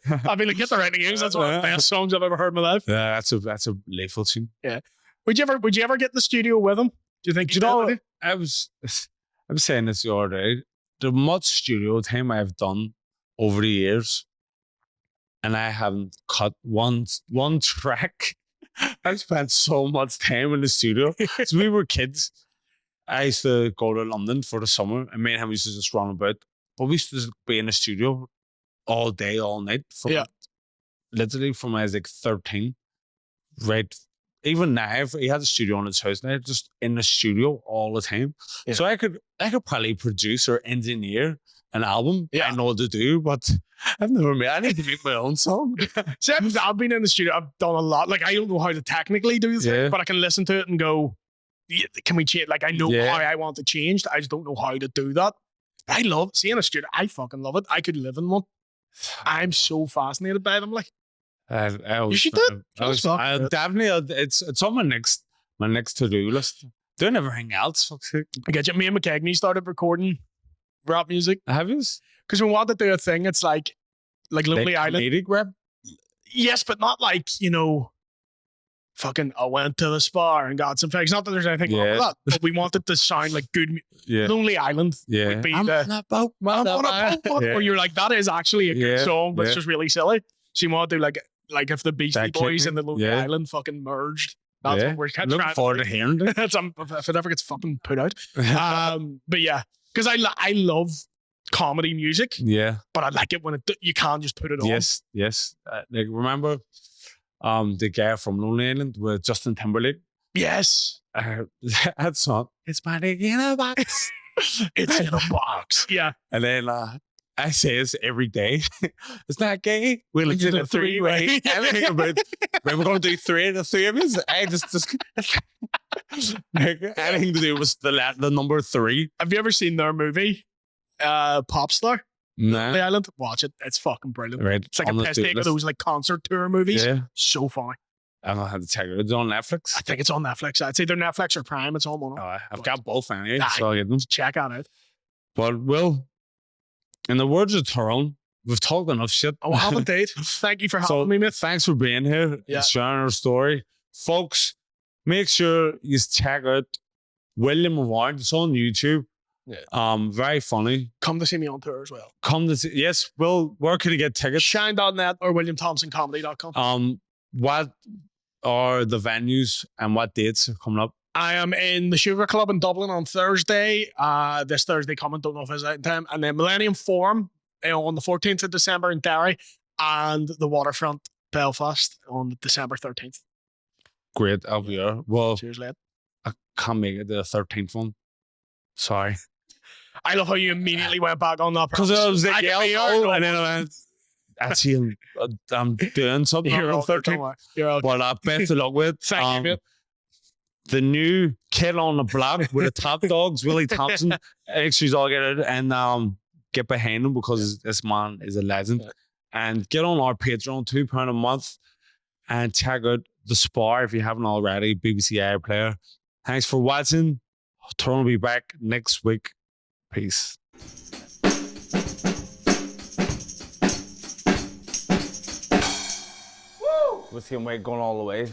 I mean, like, get the right names. That's one of the best songs I've ever heard in my life.
Yeah, that's a lethal tune.
Would you ever get in the studio with him? Do you think?
Do you know? I was saying this the other day. The much studio time I've done over the years, and I haven't cut one track. I've spent so much time in the studio. So we were kids. I used to go to London for the summer, and me and him used to just run about. But we used to just be in the studio all day, all night. Literally from I was like 13. Right. Even now, if he had a studio in his house now, just in the studio all the time.
Yeah.
So I could probably produce or engineer an album.
Yeah.
I know what to do, but I've never made. I need to make my own song.
See, I've been in the studio. I've done a lot. Like, I don't know how to technically do this,
Yeah.
but I can listen to it and go, "Yeah, can we change? Like, I know
Yeah.
how I want it changed. I just don't know how to do that. I love seeing a studio. I fucking love it. I could live in one. I'm so fascinated by them. Like,
I always,
You should do it. Just fuck it.
definitely. It's on my next to-do list. Doing everything else. Fuck's sake.
I get you. Me and McKegney started recording rap music
Have you?
because we wanted to do a thing. It's like Lonely Island.
Comedic rap?
Yes, but not like, fucking, I went to the spa and got some facts. Not that there's anything wrong with
Yeah.
that, but we wanted to sound like good.
Yeah.
Lonely Island
Yeah.
would be
I'm
the.
on a boat,
I'm on a boat,
Yeah.
where you're like, that is actually a good
Yeah,
song, but it's
yeah.
just really silly. So you want to do like if the Beastie
That
Boys
kick
and the Lonely
yeah.
Island fucking merged. That's
Yeah.
what we're trying
Looking forward to hearing it.
That's if it ever gets fucking put out. But yeah, because I love comedy music,
Yeah.
but I like it when you can't just put it on.
Yes. Like remember, the guy from Lonely Island with Justin Timberlake.
Yes.
That song. It's my dick in a box.
It's in a box. Yeah.
And then I say this every day. It's not gay. We'll do a three-way. Anything about we're going to do three of us. I just like, anything to do with the number 3.
Have you ever seen their movie, Popstar?
Nah.
The Island? Watch it. It's fucking brilliant.
Right.
It's like a piss take of those like concert tour movies.
Yeah.
So funny.
I don't know how to check it. It's on Netflix.
I think it's on Netflix. It's either Netflix or Prime. It's on one.
I've got both anyway,
Aye.
so I get them.
Check it out.
But Will, in the words of Tyrone, we've talked enough shit.
Oh, I have indeed. Thank you for having
So
me, mate.
thanks for being here
Yeah.
and sharing our story. Folks, make sure you check out William Warren. It's on YouTube.
Yeah.
Very funny.
Come to see me on tour as well.
Come to see, yes, Will, where can you get tickets?
Shine.net or WilliamThompsonComedy.com.
What are the venues and what dates are coming up?
I am in the Sugar Club in Dublin on Thursday. This Thursday coming, don't know if it's out in time. And then Millennium Forum on the 14th of December in Derry, and the Waterfront Belfast on December 13th.
Great, I'll be there. Well,
Cheers, lad.
I can't make it the 13th one. Sorry.
I love how you immediately went back on that.
Because I was like,
I
yeah,
can be
I'll go.
yours.
And then I went, actually, I'm doing something
You're
on
all
the
good, don't
13th.
worry. You're all good.
But best of luck with.
Thank you, mate.
The new kid on the block with the top dogs, Willie Thompson. Make sure you all get it and get behind him because this man is a legend.
Yeah.
And get on our Patreon, £2 a month, and check out The Spar if you haven't already, BBC iPlayer. Thanks for watching. Tyrone will be back next week. Peace. With him going all the way.